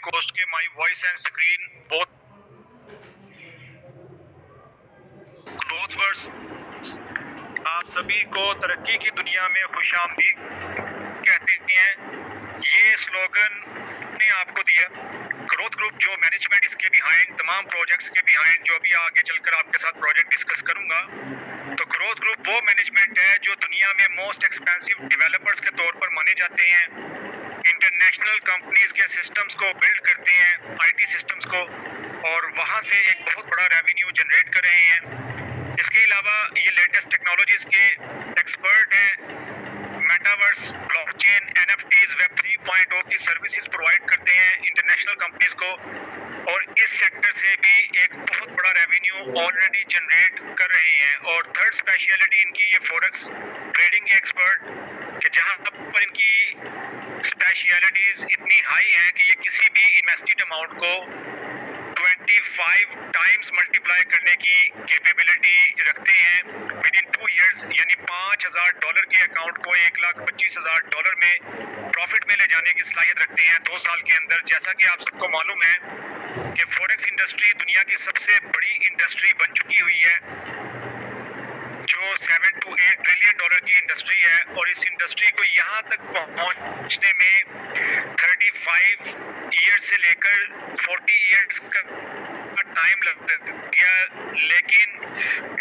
Coast के my voice and screen both growth. आप सभी को तरक्की की दुनिया में खुशामदीद कहते हैं। ये स्लोगन ने आपको दिया ग्रोथ ग्रुप, जो मैनेजमेंट इसके बिहाइंड, तमाम प्रोजेक्ट्स के बिहाइंड, जो भी आगे चलकर आपके साथ प्रोजेक्ट डिस्कस करूंगा। तो ग्रोथ ग्रुप वो मैनेजमेंट है जो दुनिया में मोस्ट एक्सपेंसिव डेवलपर्स के तौर पर माने जाते हैं। इंटरनेशनल कंपनीज के सिस्टम्स को बिल्ड करते हैं, आईटी सिस्टम्स को, और वहां से एक बहुत बड़ा रेवेन्यू जनरेट कर रहे हैं। इसके अलावा ये लेटेस्ट टेक्नोलॉजीज के एक्सपर्ट हैं। मेटावर्स, ब्लॉकचेन, एनएफटीज, वेब 3.0 की सर्विसेज प्रोवाइड करते हैं इंटरनेशनल कंपनीज को, और इस सेक्टर से भी एक बहुत बड़ा रेवेन्यू ऑलरेडी जनरेट कर रहे हैं। और थर्ड स्पेशलिटी इनकी ये फॉरेक्स ट्रेडिंग के एक्सपर्ट, कि जहां पर इनकी स्पेशलिटीज इतनी हाई हैं कि ये किसी भी इन्वेस्टेड अमाउंट को 25 टाइम्स मल्टीप्लाई करने की कैपेबिलिटी रखते हैं विद इन 2 ईयर्स। यानी $5,000 के अकाउंट को $1,25,000 में प्रॉफिट में ले जाने की सलाहियत रखते हैं 2 साल के अंदर। जैसा कि आप सबको मालूम है कि फॉरेक्स इंडस्ट्री दुनिया की सबसे बड़ी इंडस्ट्री बन चुकी हुई है, जो 7 to 8 ट्रिलियन डॉलर की इंडस्ट्री है। और इस इंडस्ट्री को यहाँ तक पहुँचने में 35 ईयर्स से लेकर 40 ईयर्स का टाइम लग गया। लेकिन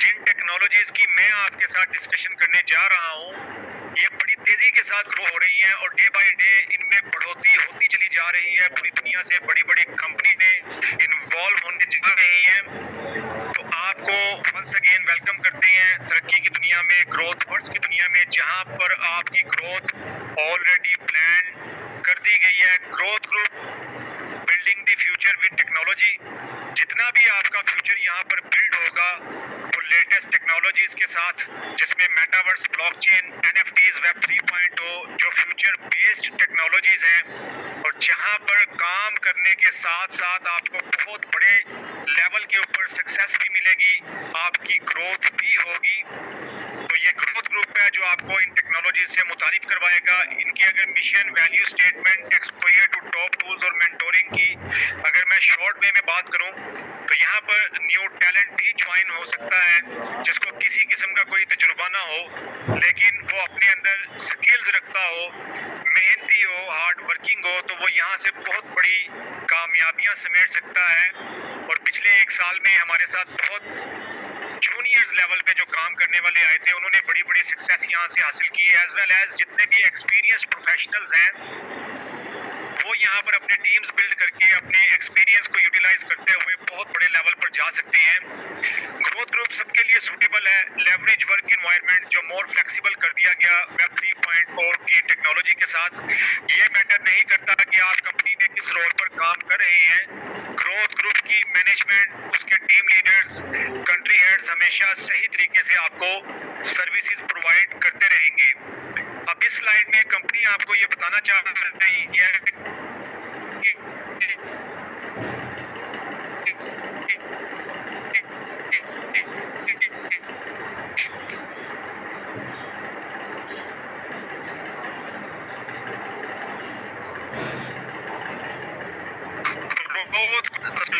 जिन टेक्नोलॉजीज की मैं आपके साथ डिस्कशन करने जा रहा हूँ, ये बड़ी तेजी के साथ ग्रो हो रही हैं और डे बाय डे इनमें बढ़ोतरी होती चली जा रही है। पूरी दुनिया से बड़ी बड़ी कंपनी ने इन्वॉल्व होने जा रही हैं। तो आपको वंस अगेन वेलकम करते हैं तरक्की की दुनिया में, ग्रोथ वर्ड्स की दुनिया में, जहां पर आपकी ग्रोथ ऑलरेडी प्लान कर दी गई है। Growth group building the future with technology. जितना भी आपका फ्यूचर यहाँ पर बिल्ड होगा वो लेटेस्ट टेक्नोलॉजीज के साथ, जिसमें मेटावर्स, ब्लॉकचेन, एनएफटीज, वेब 3.0 जो फ्यूचर बेस्ड टेक्नोलॉजीज हैं, और जहाँ पर काम करने के साथ साथ आपको बहुत बड़े लेवल के ऊपर सक्सेस भी मिलेगी, आपकी ग्रोथ भी होगी। तो ये ग्रोथ ग्रुप है जो आपको इन टेक्नोलॉजी से मुतारिफ करवाएगा। इनकी अगर mission, value statement, exposure to top tools और मेंटोरिंग की अगर मैं शॉर्ट वे में बात करूं, तो यहाँ पर न्यू टैलेंट भी ज्वाइन हो सकता है जिसको किसी किस्म का कोई तजुर्बा ना हो, लेकिन वो अपने अंदर स्किल्स रखता हो, मेहनती हो, हार्ड वर्किंग हो, तो वो यहाँ से बहुत बड़ी कामयाबियां समेट सकता है। और पिछले 1 साल में हमारे साथ बहुत जूनियर्स लेवल पे जो काम करने वाले आए थे, उन्होंने बड़ी बड़ी सक्सेस यहाँ से हासिल की, एज वेल एज जितने भी एक्सपीरियंस प्रोफेशनल्स हैं वो यहाँ पर अपने टीम्स बिल्ड करके अपने एक्सपीरियंस को यूटिलाइज करते हुए बहुत बड़े लेवल पर जा सकते हैं। ग्रोथ ग्रुप सबके लिए सूटेबल है। लेवरेज वर्क एनवायरनमेंट जो मोर फ्लेक्सिबल कर दिया गया वेब 3.0 की टेक्नोलॉजी के साथ। ये मैटर नहीं करता कि आप कंपनी में किस रोल पर काम कर रहे हैं। ग्रोथ ग्रुप की मैनेजमेंट, उसके टीम लीडर्स, कंट्री हेड्स हमेशा सही तरीके से आपको सर्विसेज प्रोवाइड करते रहेंगे। अब इस स्लाइड में कंपनी आपको ये बताना चाह रही है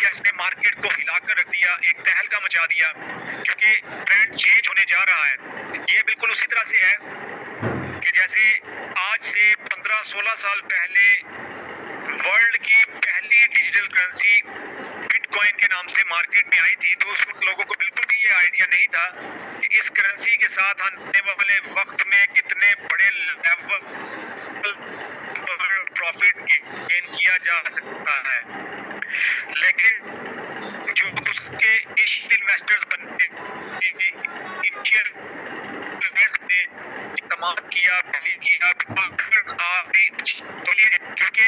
इसने मार्केट को हिलाकर रख दिया, एक तहलका मचा दिया, क्योंकि ट्रेंड चेंज होने जा रहा है। ये बिल्कुल उसी तरह से है कि जैसे आज से 15-16 साल पहले वर्ल्ड की पहली डिजिटल करेंसी बिटकॉइन के नाम से मार्केट में आई थी, तो उस वक्त लोगों को बिल्कुल भी ये आइडिया नहीं था कि इस करेंसी के साथ आने वाले वक्त में कितने बड़े लेवल प्रॉफिट गेन किया जा सकता है। लेकिन जो उसके इनिशियल इन्वेस्टर्स बनते, इनिशियल ने इस्तेमाल किया, क्योंकि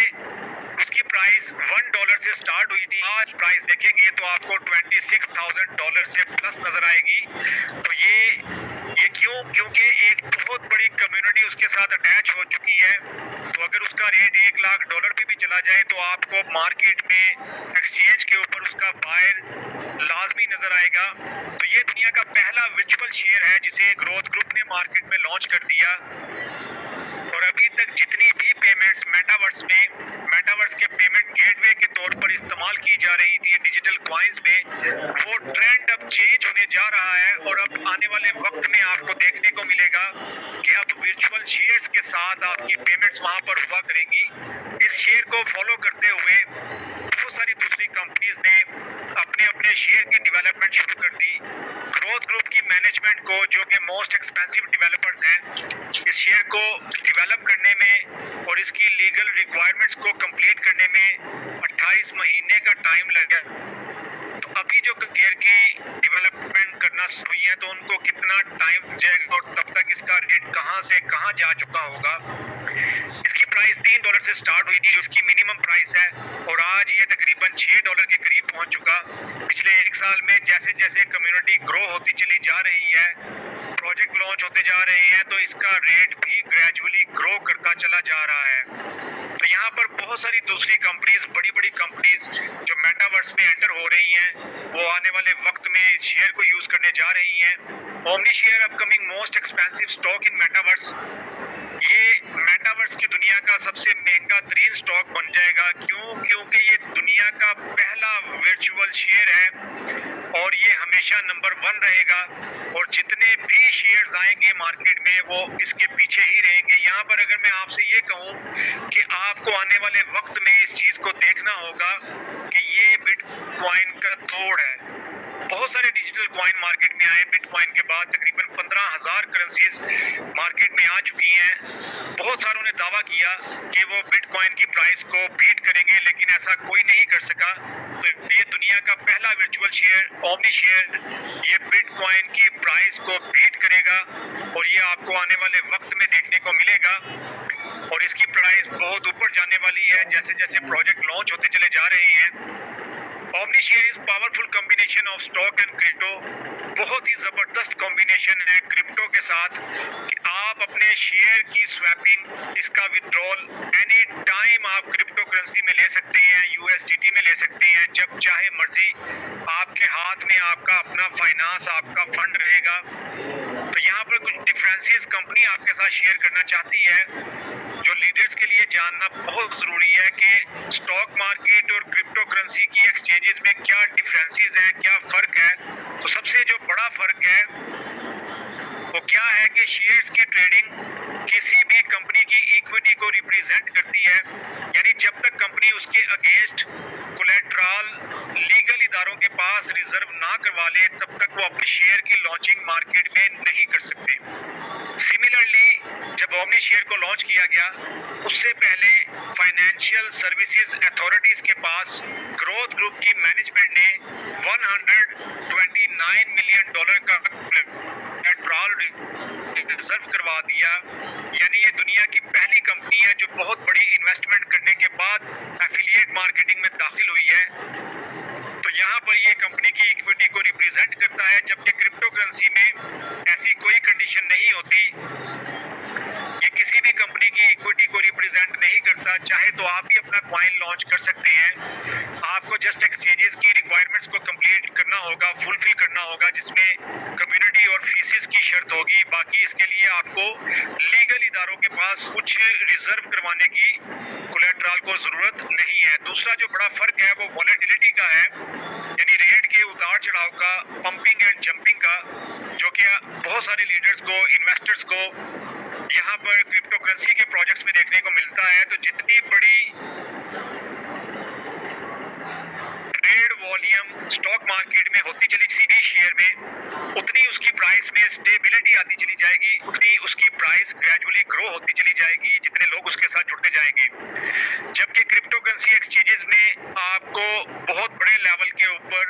उसकी प्राइस $1 से स्टार्ट हुई थी। आज प्राइस देखेंगे तो आपको $26,000 से प्लस नजर आएगी। तो ये क्यों? क्योंकि एक बहुत बड़ी कम्युनिटी उसके साथ अटैच हो चुकी है। तो अगर उसका रेट $1,00,000 पे भी चला जाए तो आपको मार्केट में एक्सचेंज के ऊपर उसका बायर लाजमी नजर आएगा। तो ये दुनिया का पहला वर्चुअल शेयर है जिसे ग्रोथ ग्रुप ने मार्केट में लॉन्च कर दिया। और अभी तक जितनी भी पेमेंट्स मेटावर्स के पेमेंट गेटवे के इस्तेमाल की जा रही थी डिजिटल कॉइन्स में, वो ट्रेंड अब चेंज होने जा रहा है और अब आने वाले वक्त में आपको देखने को मिलेगा कि अब वर्चुअल शेयर्स के साथ आपकी पेमेंट्स वहां पर हुआ करेंगी। इस शेयर को फॉलो करते हुए बहुत सारी दूसरी कंपनीज ने अपने अपने शेयर की डेवलपमेंट शुरू कर दी। ग्रोथ ग्रुप की मैनेजमेंट को, जो कि मोस्ट एक्सपेंसिव डेवलपर्स हैं, इस शेयर को डेवलप करने में और इसकी लीगल रिक्वायरमेंट्स को कंप्लीट करने में 28 महीने का टाइम लगा। तो अभी जो शेयर की डेवलपमेंट करना हुई है तो उनको कितना टाइम जाएगा और तब तक इसका रेट कहां से कहां जा चुका होगा। इसकी प्राइस $3 से स्टार्ट हुई थी, जो उसकी मिनिमम प्राइस है, और आज ये तकरीबन $6 के करीब पहुंच चुका। पिछले 1 साल में जैसे जैसे कम्युनिटी ग्रो होती चली जा रही है, प्रोजेक्ट लॉन्च होते जा रहे हैं, तो इसका रेट भी ग्रेजुअली ग्रो करता चला जा रहा है। तो यहाँ पर बहुत सारी दूसरी कंपनीज, बड़ी बड़ी कंपनीज जो मेटावर्स में एंटर हो रही हैं, वो आने वाले वक्त में इस शेयर को यूज करने जा रही हैं। Omni share upcoming most expensive stock in metaverse, ये मेटावर्स की दुनिया का सबसे महंगा तरीन स्टॉक बन जाएगा। क्यों? क्योंकि ये दुनिया का पहला वर्चुअल शेयर है और ये हमेशा नंबर 1 रहेगा, और जितने भी शेयर्स आएंगे मार्केट में वो इसके पीछे ही रहेंगे। यहाँ पर अगर मैं आपसे ये कहूँ कि आपको आने वाले वक्त में इस चीज को देखना होगा कि ये बिटकॉइन का तोड़ है। बहुत सारे डिजिटल कॉइन मार्केट में आए, बिटकॉइन के बाद तकरीबन 15,000 करेंसीज मार्केट में आ चुकी हैं। बहुत सारों ने दावा किया कि वो बिटकॉइन की प्राइस को बीट करेंगे, लेकिन ऐसा कोई नहीं कर सका। तो ये दुनिया का पहला वर्चुअल शेयर, ओमनी शेयर, ये बिटकॉइन की प्राइस को बीट करेगा और ये आपको आने वाले वक्त में देखने को मिलेगा। और इसकी प्राइस बहुत ऊपर जाने वाली है जैसे जैसे प्रोजेक्ट लॉन्च होते चले जा रहे हैं। Omni share is powerful combination of stock and crypto, बहुत ही जबरदस्त कॉम्बिनेशन है क्रिप्टो के साथ कि आप अपने शेयर की स्वैपिंग, इसका विड्रॉल एनी टाइम आप क्रिप्टो करेंसी में ले सकते हैं, यूएसडीटी में ले सकते हैं, जब चाहे मर्जी। आपके हाथ में आपका अपना फाइनेंस, आपका फंड रहेगा। तो यहाँ पर कुछ डिफरेंसेस कंपनी आपके साथ शेयर करना चाहती है, जो लीडर्स के लिए जानना बहुत जरूरी है कि स्टॉक मार्केट और क्रिप्टो करेंसी की एक्सचेंजेस में क्या डिफरेंसेस हैं, क्या फर्क है। तो सबसे जो बड़ा फर्क है वो क्या है कि शेयर्स की ट्रेडिंग किसी भी कंपनी की इक्विटी को रिप्रेजेंट करती है, यानी जब तक कंपनी उसके अगेंस्ट कोलेट्रल लीगल इदारों के पास रिजर्व ना करवा ले, तब तक वो अपने शेयर की लॉन्चिंग मार्केट में नहीं कर सकते। सिमिलरली जब ओमनी शेयर को लॉन्च किया गया, उससे पहले फाइनेंशियल सर्विसेज अथॉरिटीज के पास ग्रोथ ग्रुप की मैनेजमेंट ने $129 मिलियन का कोलेट्रल रिजर्व करवा दिया। यानी ये दुनिया की पहली कंपनी है जो बहुत बड़ी इन्वेस्टमेंट करने के बाद एफिलिएट मार्केटिंग में दाखिल हुई है। तो यहाँ पर ये कंपनी की इक्विटी को रिप्रेजेंट करता है, जबकि क्रिप्टो करेंसी में ऐसी कोई कंडीशन नहीं होती। ये किसी भी कंपनी की इक्विटी को रिप्रेजेंट नहीं करता। चाहे तो आप ही अपना कॉइन लॉन्च कर सकते हैं, आपको जस्ट एक्सचेंजेस की रिक्वायरमेंट्स को कंप्लीट करना होगा, फुलफिल करना होगा, जिसमें कम्युनिटी और फीसिस की शर्त होगी। बाकी इसके लिए आपको लीगल इदारों के पास कुछ रिजर्व करवाने की कोलेट्रल को जरूरत नहीं है। दूसरा जो बड़ा फर्क है वो वॉलेटिलिटी का है, यानी रेट के उतार चढ़ाव का, पंपिंग एंड जंपिंग का, जो कि बहुत सारे लीडर्स को, इन्वेस्टर्स को यहाँ पर क्रिप्टो करेंसी के प्रोजेक्ट्स में देखने को मिलता है। तो जितनी बड़ी ट्रेड वॉल्यूम स्टॉक मार्केट में होती चली किसी भी शेयर में, उतनी उसकी प्राइस में स्टेबिलिटी आती चली जाएगी, उतनी उसकी प्राइस ग्रेजुअली ग्रो होती चली जाएगी जितने लोग उसके साथ जुड़ते जाएंगे। जबकि क्रिप्टो करेंसी एक्सचेंजेस में आपको बहुत बड़े लेवल के ऊपर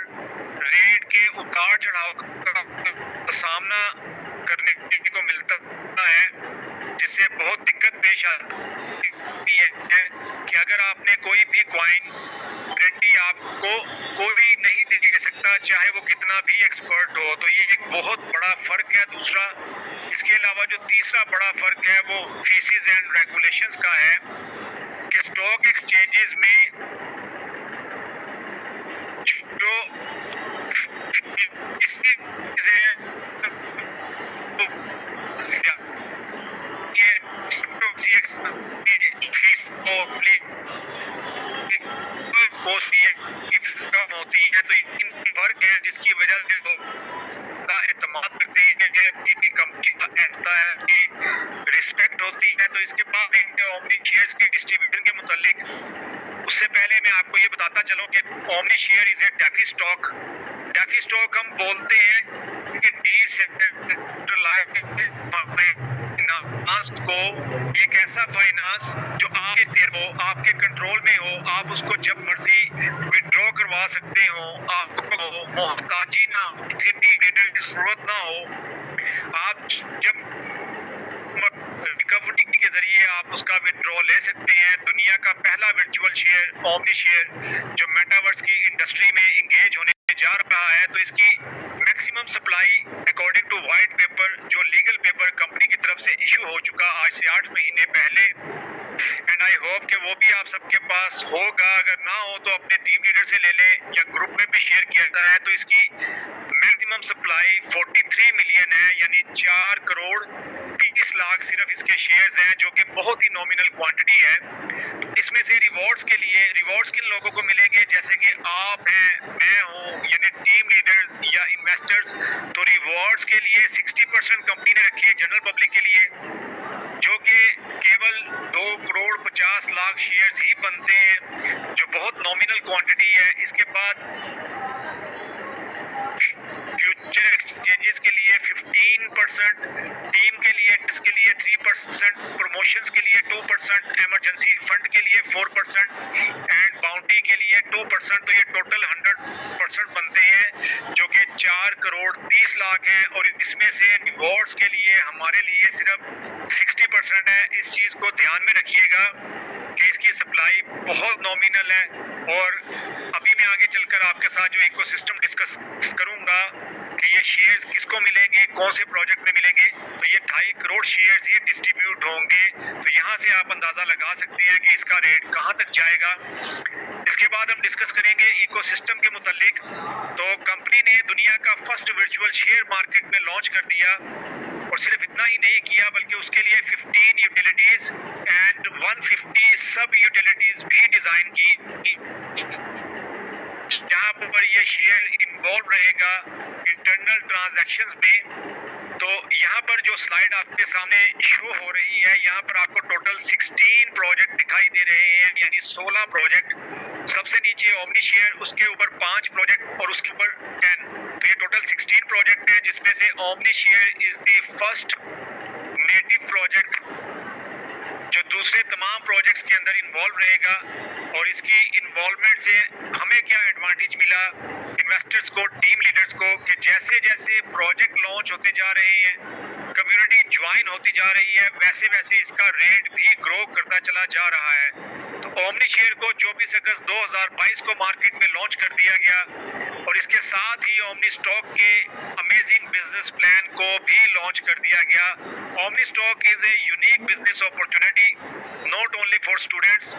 रेट के उतार चढ़ाव का सामना करने को मिलता है, जिससे बहुत दिक्कत पेश आती है कि अगर आपने कोई हैं जिसकी वजह से लोग का एतमाद करते हैं कि कंपनी का होता है कि रिस्पेक्ट होती है। तो इसके बाद देखते हैं ओमनी शेयर्स के डिस्ट्रीब्यूशन के मुतालिक। उससे पहले मैं आपको ये बताता चलूं कि omni share is a DeFi stock. DeFi stock हम बोलते हैं कि डिसेंट्रलाइज्ड फाइनेंस को, एक ऐसा फाइनेंस जो आपके हो, आपके कंट्रोल में हो, आप उसको जब मर्जी विड्रॉ करवा सकते हो, आपको मोहताजी ना, किसी लीडर की जरूरत ना हो। आप जब रिकवरी के जरिए आप उसका विड्रॉ ले सकते हैं। दुनिया का पहला वर्चुअल शेयर ओमनी शेयर जो मेटावर्स की इंडस्ट्री में इंगेज होने जा रहा है, तो इसकी maximum supply according to white paper, जो लीगल पेपर कंपनी की तरफ से इशू हो चुका आज से 8 महीने पहले, एंड आई होप कि वो भी आप सबके पास होगा। अगर ना हो तो अपने टीम लीडर से ले लें या ग्रुप में भी शेयर किया जाता है। तो इसकी मैक्सिमम सप्लाई 43 मिलियन है, यानी 4 करोड़ 30 लाख सिर्फ इसके शेयर्स हैं, जो कि बहुत ही नॉमिनल क्वांटिटी है। तो इसमें से रिवॉर्ड्स के लिए, रिवॉर्ड्स किन लोगों को मिलेंगे, जैसे कि आप हैं, मैं हूँ, यानी टीम लीडर्स या इन्वेस्टर्स। तो रिवॉर्ड्स के लिए 60% कंपनी ने रखी है जनरल पब्लिक के लिए, जो कि केवल 2 करोड़ 50 लाख शेयर्स ही बनते हैं, जो बहुत नॉमिनल क्वांटिटी है। इसके बाद फ्यूचर एक्सचेंजेस के लिए 15%, टीम के लिए, इसके लिए 3%, प्रमोशंस के लिए 2%, इमरजेंसी फंड के लिए 4% एंड बाउंटी के लिए 2%। तो ये टोटल 100% बनते हैं, जो कि 4 करोड़ 30 लाख है। और इसमें से रिवॉर्ड्स के लिए हमारे लिए सिर्फ 60% है। इस चीज को ध्यान में रखिएगा कि इसकी सप्लाई बहुत नॉमिनल है। और अभी मैं आगे चलकर आपके साथ जो इकोसिस्टम डिस्कस करूंगा कि ये शेयर्स किसको मिलेंगे, कौन से प्रोजेक्ट में मिलेंगे, तो ये 2.5 करोड़ शेयर्स ही डिस्ट्रीब्यूट होंगे। तो यहाँ से आप अंदाजा लगा सकते हैं कि इसका रेट कहाँ तक जाएगा। इसके बाद हम डिस्कस करेंगे इकोसिस्टम के मुतालिक। तो कंपनी ने दुनिया का फर्स्ट वर्चुअल शेयर मार्केट में लॉन्च कर दिया, और सिर्फ इतना ही नहीं किया बल्कि उसके लिए 15 यूटिलिटीज एंड 150 सब यूटिलिटीज भी डिजाइन की, जहां पर ये शेयर इन्वॉल्व रहेगा इंटरनल ट्रांजैक्शंस में। तो यहाँ पर जो स्लाइड आपके सामने शो हो रही है, यहाँ पर आपको टोटल 16 प्रोजेक्ट दिखाई दे रहे हैं, यानी 16 प्रोजेक्ट। सबसे नीचे ओमनी शेयर, उसके ऊपर 5 प्रोजेक्ट और उसके ऊपर 10। तो ये टोटल 16 प्रोजेक्ट है, जिसमें से omni share is the first native project जो दूसरे तमाम प्रोजेक्ट्स के अंदर इन्वॉल्व रहेगा। और इसकी इन्वॉल्वमेंट से हमें क्या एडवांटेज मिला इन्वेस्टर्स को, टीम लीडर्स को, कि जैसे जैसे प्रोजेक्ट लॉन्च होते जा रहे हैं, कम्युनिटी ज्वाइन होती जा रही है, वैसे वैसे इसका रेट भी ग्रो करता चला जा रहा है। तो ओमनी शेयर को 24 अगस्त 2022 को मार्केट में लॉन्च कर दिया गया, और इसके साथ ही ओमनी स्टॉक के अमेजिंग बिजनेस प्लान को भी लॉन्च कर दिया गया। Omni stock is a unique business opportunity not only for students,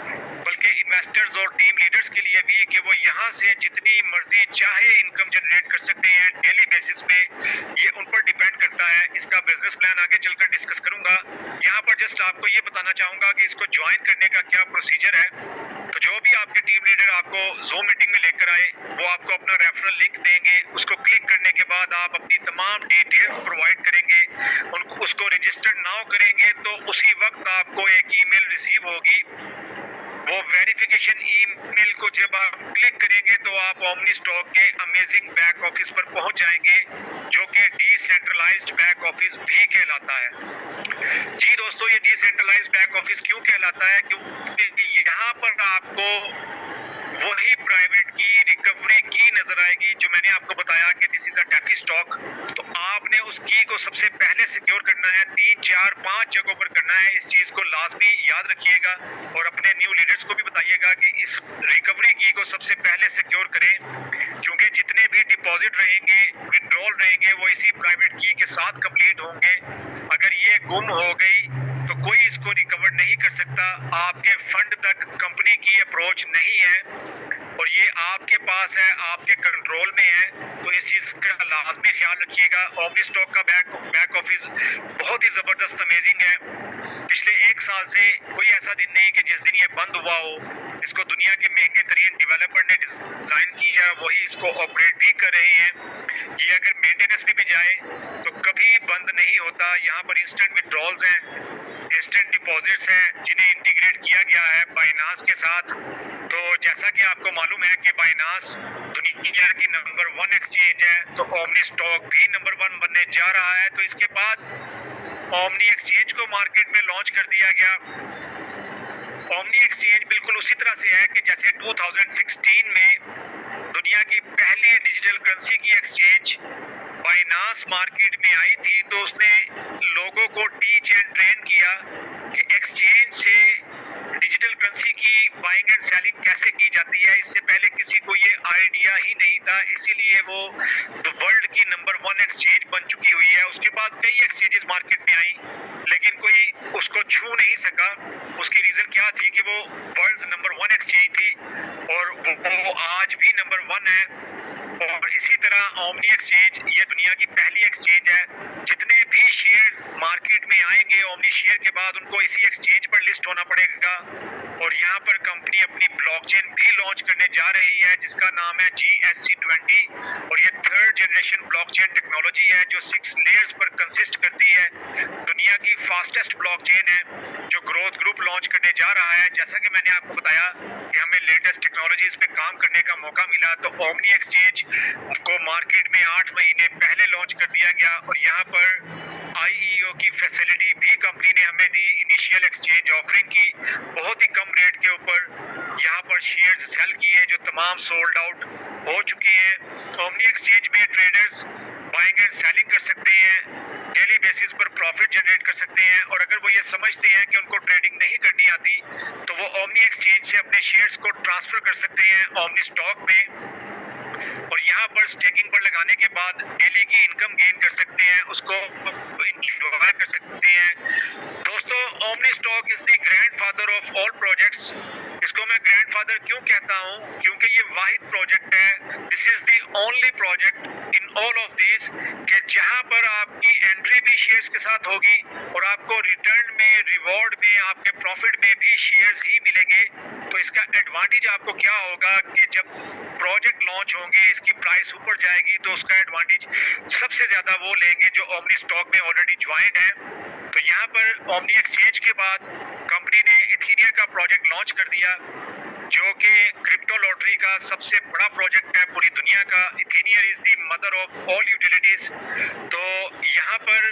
बल्कि इन्वेस्टर्स और टीम लीडर्स के लिए भी, कि वो यहाँ से जितनी मर्जी चाहे इनकम जनरेट कर सकते हैं डेली बेसिस पे। ये उन पर डिपेंड करता है। इसका बिजनेस प्लान आगे चलकर डिस्कस करूंगा। यहाँ पर जस्ट आपको ये बताना चाहूंगा कि इसको ज्वाइन करने का क्या प्रोसीजर है। तो जो भी आपके टीम लीडर आपको जूम मीटिंग में लेकर आए, वो आपको अपना रेफरल लिंक देंगे। उसको क्लिक करने के बाद आप अपनी तमाम डिटेल्स प्रोवाइड करेंगे, उनको उसको रजिस्टर्ड नाउ करेंगे, तो उसी वक्त आपको एक ईमेल रिसीव होगी। वो वेरिफिकेशन ईमेल को जब आप क्लिक करेंगे तो आप ओमनी स्टॉक के अमेजिंग बैक ऑफिस पर पहुंच जाएंगे, जो कि डिसेंट्रलाइज्ड बैक ऑफिस भी कहलाता है। जी दोस्तों, ये डिसेंट्रलाइज्ड बैक ऑफिस क्यों कहलाता है? क्योंकि यहाँ पर आपको वही प्राइवेट की रिकवरी की नजर आएगी, जो मैंने आपको बताया कि this is a DeFi stock. तो आपने उस की को सबसे पहले सिक्योर करना है, 3, 4, 5 जगहों पर करना है। इस चीज को लाजमी याद रखिएगा और अपने न्यू लीडर्स को भी बताइएगा कि इस रिकवरी की को सबसे पहले सिक्योर करें, क्योंकि जितने भी डिपॉजिट रहेंगे, विड्रॉल रहेंगे, वो इसी प्राइवेट की के साथ कंप्लीट होंगे। अगर ये गुम हो गई तो कोई इसको रिकवर नहीं कर सकता। आपके फंड तक कंपनी की अप्रोच नहीं है, और ये आपके पास है, आपके कंट्रोल में है। तो इस चीज का लाजमी ख्याल रखिएगा। ओमनी स्टॉक का बैक ऑफिस बहुत ही जबरदस्त अमेजिंग है। पिछले 1 साल से कोई ऐसा दिन नहीं कि जिस दिन ये बंद हुआ हो। इसको दुनिया के महंगे तरीन डेवलपर ने डिजाइन किया, है वही इसको ऑपरेट भी कर रहे हैं। ये अगर मेंटेनेंस भी जाए तो कभी बंद नहीं होता। यहाँ पर इंस्टेंट विड्रॉल्स हैं, इंस्टेंट डिपॉजिट्स हैं जिन्हें इंटीग्रेट किया गया है बाइनांस के साथ। तो जैसा कि आपको मालूम है कि बाइनांस दुनिया की नंबर 1 एक्सचेंज है, तो ओमनी स्टॉक भी नंबर 1 बनने जा रहा है। तो इसके बाद ओमनी एक्सचेंज को मार्केट में लॉन्च कर दिया गया। ओमनी एक्सचेंज बिल्कुल उसी तरह से है कि जैसे 2016 में दुनिया की पहली डिजिटल करेंसी की एक्सचेंज बाइनांस मार्केट में आई थी, तो उसने लोगों को टीच एंड ट्रेन किया कि एक्सचेंज से डिजिटल करेंसी की बाइंग एंड सेलिंग कैसे की जाती है। इससे पहले किसी को ये आइडिया ही नहीं था, इसीलिए वो वर्ल्ड की नंबर 1 एक्सचेंज बन चुकी हुई है। उसके बाद कई एक्सचेंजेस मार्केट में आई, लेकिन कोई उसको छू नहीं सका। उसकी रीजन क्या थी कि वो वर्ल्ड नंबर 1 एक्सचेंज थी और वो आज भी नंबर 1 है। और इसी तरह ओमनी एक्सचेंज ये दुनिया की पहली एक्सचेंज है। जितने भी शेयर्स मार्केट में आएंगे ओमनी शेयर के बाद उनको इसी एक्सचेंज पर लिस्ट होना पड़ेगा। और यहाँ पर कंपनी अपनी ब्लॉकचेन भी लॉन्च करने जा रही है जिसका नाम है GSC20। और ये 3rd जनरेशन ब्लॉकचेन टेक्नोलॉजी है जो 6 लेयर्स पर कंसिस्ट करती है। दुनिया की फास्टेस्ट ब्लॉकचेन है जो ग्रोथ ग्रुप लॉन्च करने जा रहा है। जैसा कि मैंने आपको बताया कि हमें लेटेस्ट टेक्नोलॉजीज पे काम करने का मौका मिला, तो ओमनी एक्सचेंज को मार्केट में 8 महीने पहले लॉन्च कर दिया गया। और यहाँ पर IEO की फैसिलिटी भी कंपनी ने हमें दी, इनिशियल एक्सचेंज ऑफरिंग की, बहुत ही कम रेट के ऊपर यहाँ पर शेयर्स सेल किए जो तमाम सोल्ड आउट हो चुके हैं। ओमनी एक्सचेंज में ट्रेडर्स बाइंग एंड सेलिंग कर सकते हैं, डेली बेसिस पर प्रॉफिट जनरेट कर सकते हैं। और अगर वो ये समझते हैं कि उनको ट्रेडिंग नहीं करनी आती तो वो ओमनी एक्सचेंज से अपने शेयर्स को ट्रांसफर कर सकते हैं ओमनी स्टॉक में। और यहाँ पर स्टेकिंग पर लगाने के बाद डेली की इनकम गेन कर सकते हैं, उसको इंजॉय कर सकते हैं। दोस्तों, omni stock is the grandfather of all projects. इसको मैं ग्रैंडफादर क्यों कहता हूँ? क्योंकि ये वाहिद प्रोजेक्ट है, this is the only project in all of this कि जहाँ पर आपकी एंट्री भी शेयर्स के साथ होगी और आपको रिटर्न में, रिवॉर्ड में, आपके प्रॉफिट में भी शेयर्स ही मिलेंगे। तो इसका एडवांटेज आपको क्या होगा कि जब प्रोजेक्ट लॉन्च होंगे, इसकी प्राइस ऊपर जाएगी, तो उसका एडवांटेज सबसे ज्यादा वो लेंगे जो ओमनी स्टॉक में ऑलरेडी ज्वाइंट है। तो यहाँ पर ओमनी एक्सचेंज के बाद कंपनी ने इथीरियम का प्रोजेक्ट लॉन्च कर दिया जो कि क्रिप्टो लॉटरी का सबसे बड़ा प्रोजेक्ट है पूरी दुनिया का। Ethereum is the mother of all utilities. तो यहाँ पर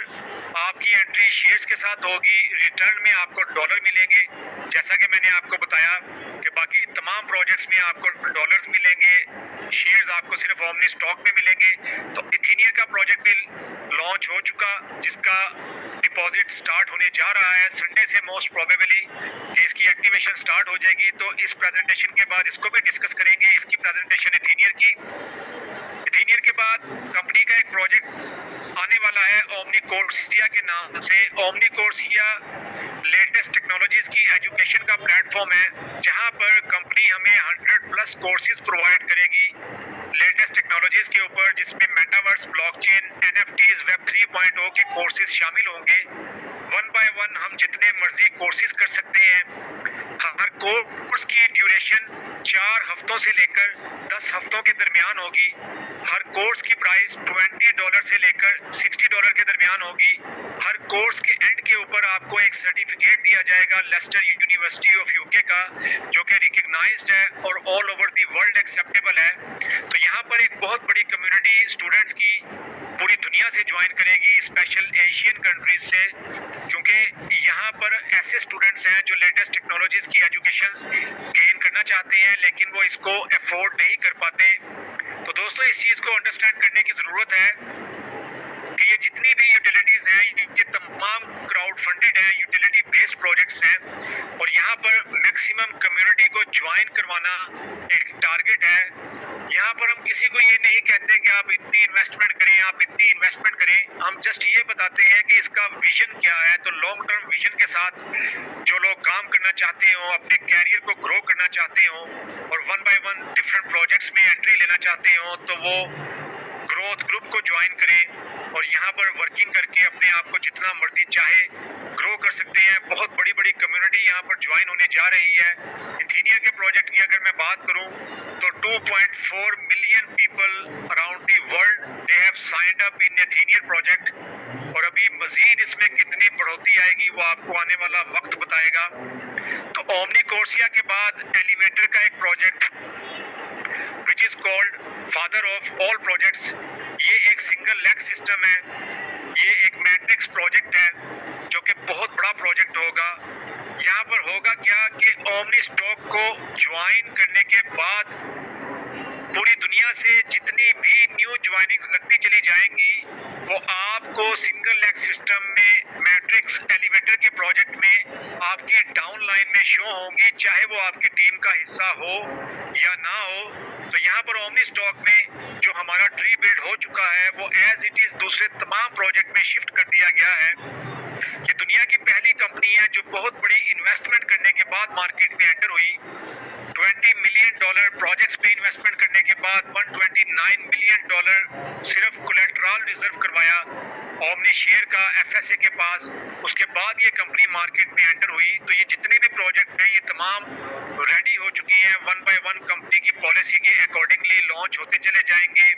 आपकी एंट्री शेयर्स के साथ होगी, रिटर्न में आपको डॉलर मिलेंगे। जैसा कि मैंने आपको बताया कि बाकी तमाम प्रोजेक्ट्स में आपको डॉलर्स मिलेंगे, शेयर्स आपको सिर्फ ओमनी स्टॉक में मिलेंगे। तो इथीरियम का प्रोजेक्ट भी लॉन्च हो चुका जिसका डिपॉजिट स्टार्ट होने जा रहा है संडे से, मोस्ट प्रोबेबली कि इसकी एक्टिवेशन स्टार्ट हो जाएगी। तो इस प्रेजेंटेशन के बाद इसको भी डिस्कस करेंगे, इसकी प्रेजेंटेशन इथीरियम की। इथीरियम के बाद कंपनी का एक प्रोजेक्ट आने वाला है ओमनी कोर्सिया के नाम से। ओमनी कोर्सिया लेटेस्ट टेक्नोलॉजीज की एजुकेशन का प्लेटफॉर्म है जहां पर कंपनी हमें 100+ कोर्सेज प्रोवाइड करेगी लेटेस्ट टेक्नोलॉजीज के ऊपर, जिसमें मेटावर्स, ब्लॉकचेन, NFTs, वेब 3.0 के कोर्सेज शामिल होंगे। 1 बाय 1 हम जितने मर्जी कोर्सेज कर सकते हैं। हर कोर्स की ड्यूरेशन 4 हफ्तों से लेकर 10 हफ्तों के दरमियान होगी। हर कोर्स की प्राइस $20 से लेकर $60 के दरमियान होगी। हर कोर्स के एंड के ऊपर आपको एक सर्टिफिकेट दिया जाएगा लेस्टर यूनिवर्सिटी ऑफ यूके का, जो कि रिकग्नाइज्ड है और all over the world acceptable है। तो यहाँ पर एक बहुत बड़ी कम्युनिटी स्टूडेंट्स की पूरी दुनिया से ज्वाइन करेगी, स्पेशल एशियन कंट्रीज से, क्योंकि यहाँ पर ऐसे स्टूडेंट्स हैं जो लेटेस्ट टेक्नोलॉजीज की एजुकेशन गेन करना चाहते हैं लेकिन वो इसको अफोर्ड नहीं कर पाते। तो दोस्तों, इस चीज़ को अंडरस्टैंड करने की ज़रूरत है कि ये जितनी भी यूटिलिटीज़ हैं ये तमाम क्राउड फंडेड हैं, यूटिलिटी बेस्ड प्रोजेक्ट्स हैं। और यहाँ पर मैक्सिमम कम्युनिटी को ज्वाइन करवाना एक टारगेट है। यहाँ पर हम किसी को ये नहीं कहते कि आप इतनी इन्वेस्टमेंट करें, आप इतनी इन्वेस्टमेंट करें। हम जस्ट ये बताते हैं कि इसका विजन क्या है। तो लॉन्ग टर्म विजन के साथ जो लोग काम करना चाहते हो, अपने कैरियर को ग्रो करना चाहते हो और 1 बाय 1 डिफरेंट प्रोजेक्ट्स में एंट्री लेना चाहते हो, तो वो ग्रोथ ग्रुप को ज्वाइन करें और यहाँ पर वर्किंग करके अपने आप को जितना मर्जी चाहे ग्रो कर सकते हैं। बहुत बड़ी बड़ी कम्युनिटी यहाँ पर ज्वाइन होने जा रही है। इथीरियम के प्रोजेक्ट की अगर मैं बात करूँ तो 2.4 million people around the world they have signed up in Athenian project, और अभी मजीद इसमें कितनी बढ़ोतरी आएगी वो आपको आने वाला वक्त बताएगा। तो ओमनी कोर्सिया के बाद एलिवेटर का एक project which is called father of all projects, ये एक सिंगल लेग सिस्टम है, ये एक मैट्रिक्स प्रोजेक्ट है जो कि बहुत बड़ा प्रोजेक्ट होगा। यहाँ पर होगा क्या कि ओमनी स्टॉक को ज्वाइन करने के बाद पूरी दुनिया से जितनी भी न्यू ज्वाइनिंग्स लगती चली जाएंगी वो आपको सिंगल लेग सिस्टम में मैट्रिक्स एलिवेटर के प्रोजेक्ट में आपकी डाउन लाइन में शो होंगी, चाहे वो आपकी टीम का हिस्सा हो या ना हो। तो यहाँ पर ओमनी स्टॉक में जो हमारा ट्री बिल्ड हो चुका है वो एज इट इज दूसरे तमाम प्रोजेक्ट में शिफ्ट कर दिया गया है। ये दुनिया की पहली कंपनी है जो बहुत बड़ी इन्वेस्टमेंट करने के बाद मार्केट में एंटर हुई। $20 मिलियन प्रोजेक्ट्स पे इन्वेस्टमेंट करने के बाद $129 मिलियन सिर्फ कोलेटरल रिजर्व करवाया ओमनी शेयर का एफएसए के पास, उसके बाद ये कंपनी मार्केट में एंटर हुई। तो ये जितने भी प्रोजेक्ट हैं ये तमाम रेडी हो चुकी हैं, वन बाय वन कंपनी की पॉलिसी के अकॉर्डिंगली लॉन्च होते चले जाएंगे,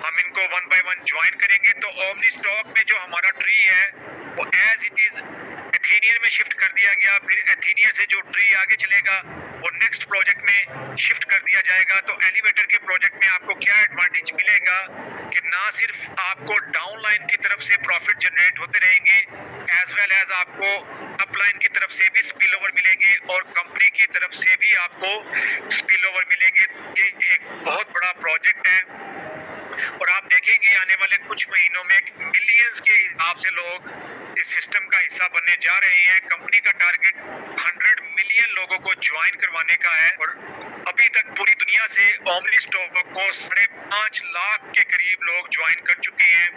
हम इनको वन बाय वन ज्वाइन करेंगे। तो ओमनी स्टॉक में जो हमारा ट्री है वो एज इट इज एथेनियन में शिफ्ट कर दिया गया, फिर एथेनियन से जो ट्री आगे चलेगा वो नेक्स्ट प्रोजेक्ट में शिफ्ट कर दिया जाएगा। तो एलिवेटर के प्रोजेक्ट में आपको क्या एडवांटेज मिलेगा कि ना सिर्फ आपको डाउन लाइन की तरफ से प्रॉफिट जनरेट होते रहेंगे, एज वेल एज आपको अप लाइन की तरफ से भी स्पिल ओवर मिलेंगे और कंपनी की तरफ से भी आपको स्पिल ओवर मिलेंगे। ये एक बहुत बड़ा प्रोजेक्ट है और आप देखेंगे आने वाले कुछ महीनों में मिलियंस के हिसाब से लोग इस सिस्टम का हिस्सा बनने जा रहे हैं। कंपनी का टारगेट 100 मिलियन लोगों को ज्वाइन करवाने का है और अभी तक पूरी दुनिया से ओमनी स्टॉक को 5.5 लाख के करीब लोग ज्वाइन कर चुके हैं,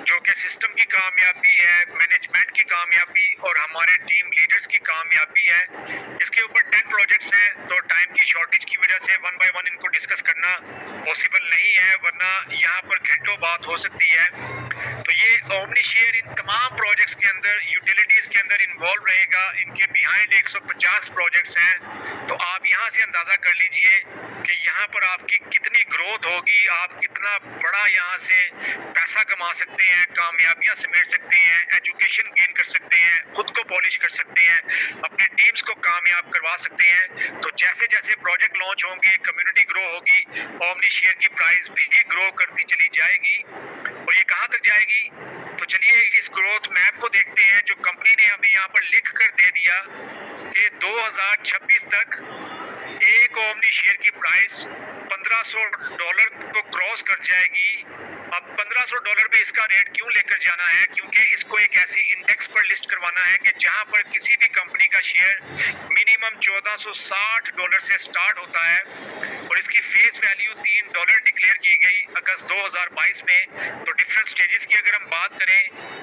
जो कि सिस्टम की कामयाबी है, मैनेजमेंट की कामयाबी और हमारे टीम लीडर्स की कामयाबी है। इसके ऊपर 10 प्रोजेक्ट्स हैं, तो टाइम की शॉर्टेज की वजह से वन बाय वन इनको डिस्कस करना पॉसिबल नहीं है, वरना यहाँ पर घंटों बात हो सकती है। तो ये ओमनी शेयर इन तमाम प्रोजेक्ट्स के अंदर, यूटिलिटीज के अंदर इन्वॉल्व रहेगा। इनके बिहाइंड 150 प्रोजेक्ट्स हैं, तो आप यहाँ से अंदाजा कर लीजिए कि यहाँ पर आपकी कितनी ग्रोथ होगी, आप कितना बड़ा यहाँ से पैसा कमा सकते हैं, कामयाबियाँ समेट सकते हैं, एजुकेशन गेन कर सकते हैं, खुद को पॉलिश कर सकते हैं, अपने टीम्स को कामयाब करवा सकते हैं। तो जैसे जैसे प्रोजेक्ट लॉन्च होंगे, कम्युनिटी ग्रो होगी, ओमनी शेयर की प्राइस भी ग्रो करती चली जाएगी। और ये कहाँ तक जाएगी? तो चलिए इस ग्रोथ मैप को देखते हैं जो कंपनी ने अभी यहाँ पर लिख कर दे दिया कि 2026 तक एक ओमनी शेयर की प्राइस $1500 को क्रॉस कर जाएगी। अब $1500 पे इसका रेट क्यों लेकर जाना है? क्योंकि इसको एक ऐसी इंडेक्स पर लिस्ट करवाना है कि जहां पर किसी भी कंपनी का शेयर मिनिमम $1460 से स्टार्ट होता है और इसकी फेस वैल्यू $3 डिक्लेयर की गई अगस्त 2022 में। तो डिफरेंट स्टेजेस की अगर हम बात करें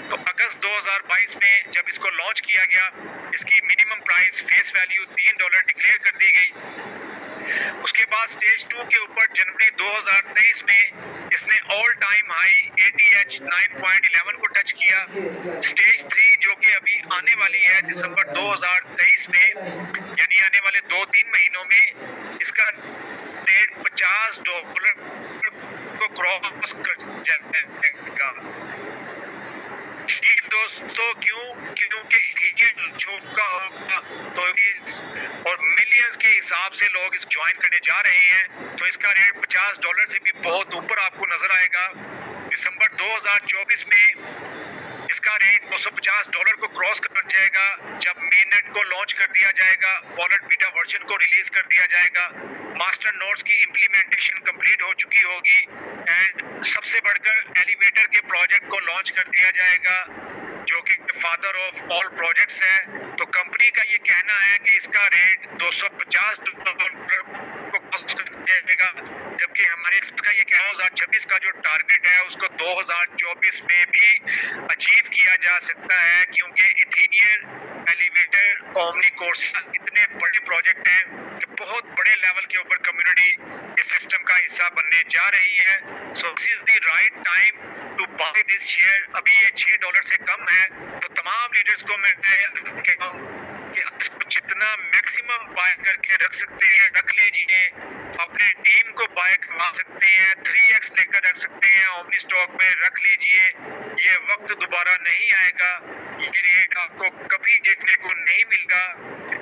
तो अगस्त 2022 में जब इसको लॉन्च किया गया, इसकी minimum price face value $3 declare कर दी गई। उसके बाद स्टेज 2 के ऊपर जनवरी 2023 में इसने ऑल टाइम हाई ATH 9.11 को टच किया। स्टेज 3 जो कि अभी आने वाली है दिसंबर 2023 में, यानी आने वाले 2-3 महीनों में इसका रेट $50 को क्रॉस कर जाएगा। दोस्तों क्योंकि छोटा होगा तो और मिलियंस के हिसाब से लोग इस ज्वाइन करने जा रहे हैं, तो इसका रेट $50 से भी बहुत ऊपर आपको नजर आएगा। दिसंबर 2024 में इसका रेट $250 को क्रॉस कर जाएगा जब मेननेट को लॉन्च कर दिया जाएगा, वॉलेट बीटा वर्जन को रिलीज कर दिया जाएगा, मास्टर नोड्स की इम्प्लीमेंटेशन कंप्लीट हो चुकी होगी एंड सबसे बढ़कर एलिवेटर के प्रोजेक्ट को लॉन्च कर दिया जाएगा जो कि फादर ऑफ ऑल प्रोजेक्ट्स है। तो कंपनी का ये कहना है कि इसका रेट $250 को क्रॉस कर जाएगा, जबकि हमारे इसका ये 2026 का जो टारगेट है उसको 2024 में भी अचीव किया जा सकता है, क्योंकि एथेनियन, एलिवेटर, ओमनी कोर्सिया इतने बड़े प्रोजेक्ट हैं कि बहुत बड़े लेवल के ऊपर कम्युनिटी इस सिस्टम का हिस्सा बनने जा रही है। So this is the right time to buy this share. अभी ये $6 से कम है, तो तमाम लीडर्स को मैं कहता हूं कि इसको जितना मैक्सिमम बाय करके रख सकते हैं रख लीजिए, अपनी टीम को बाय करवा सकते हैं, 3x लेकर रख सकते हैं, ओमनी स्टॉक में रख लीजिए। ये वक्त दोबारा नहीं आएगा, ये रेट आपको कभी देखने को नहीं मिलेगा।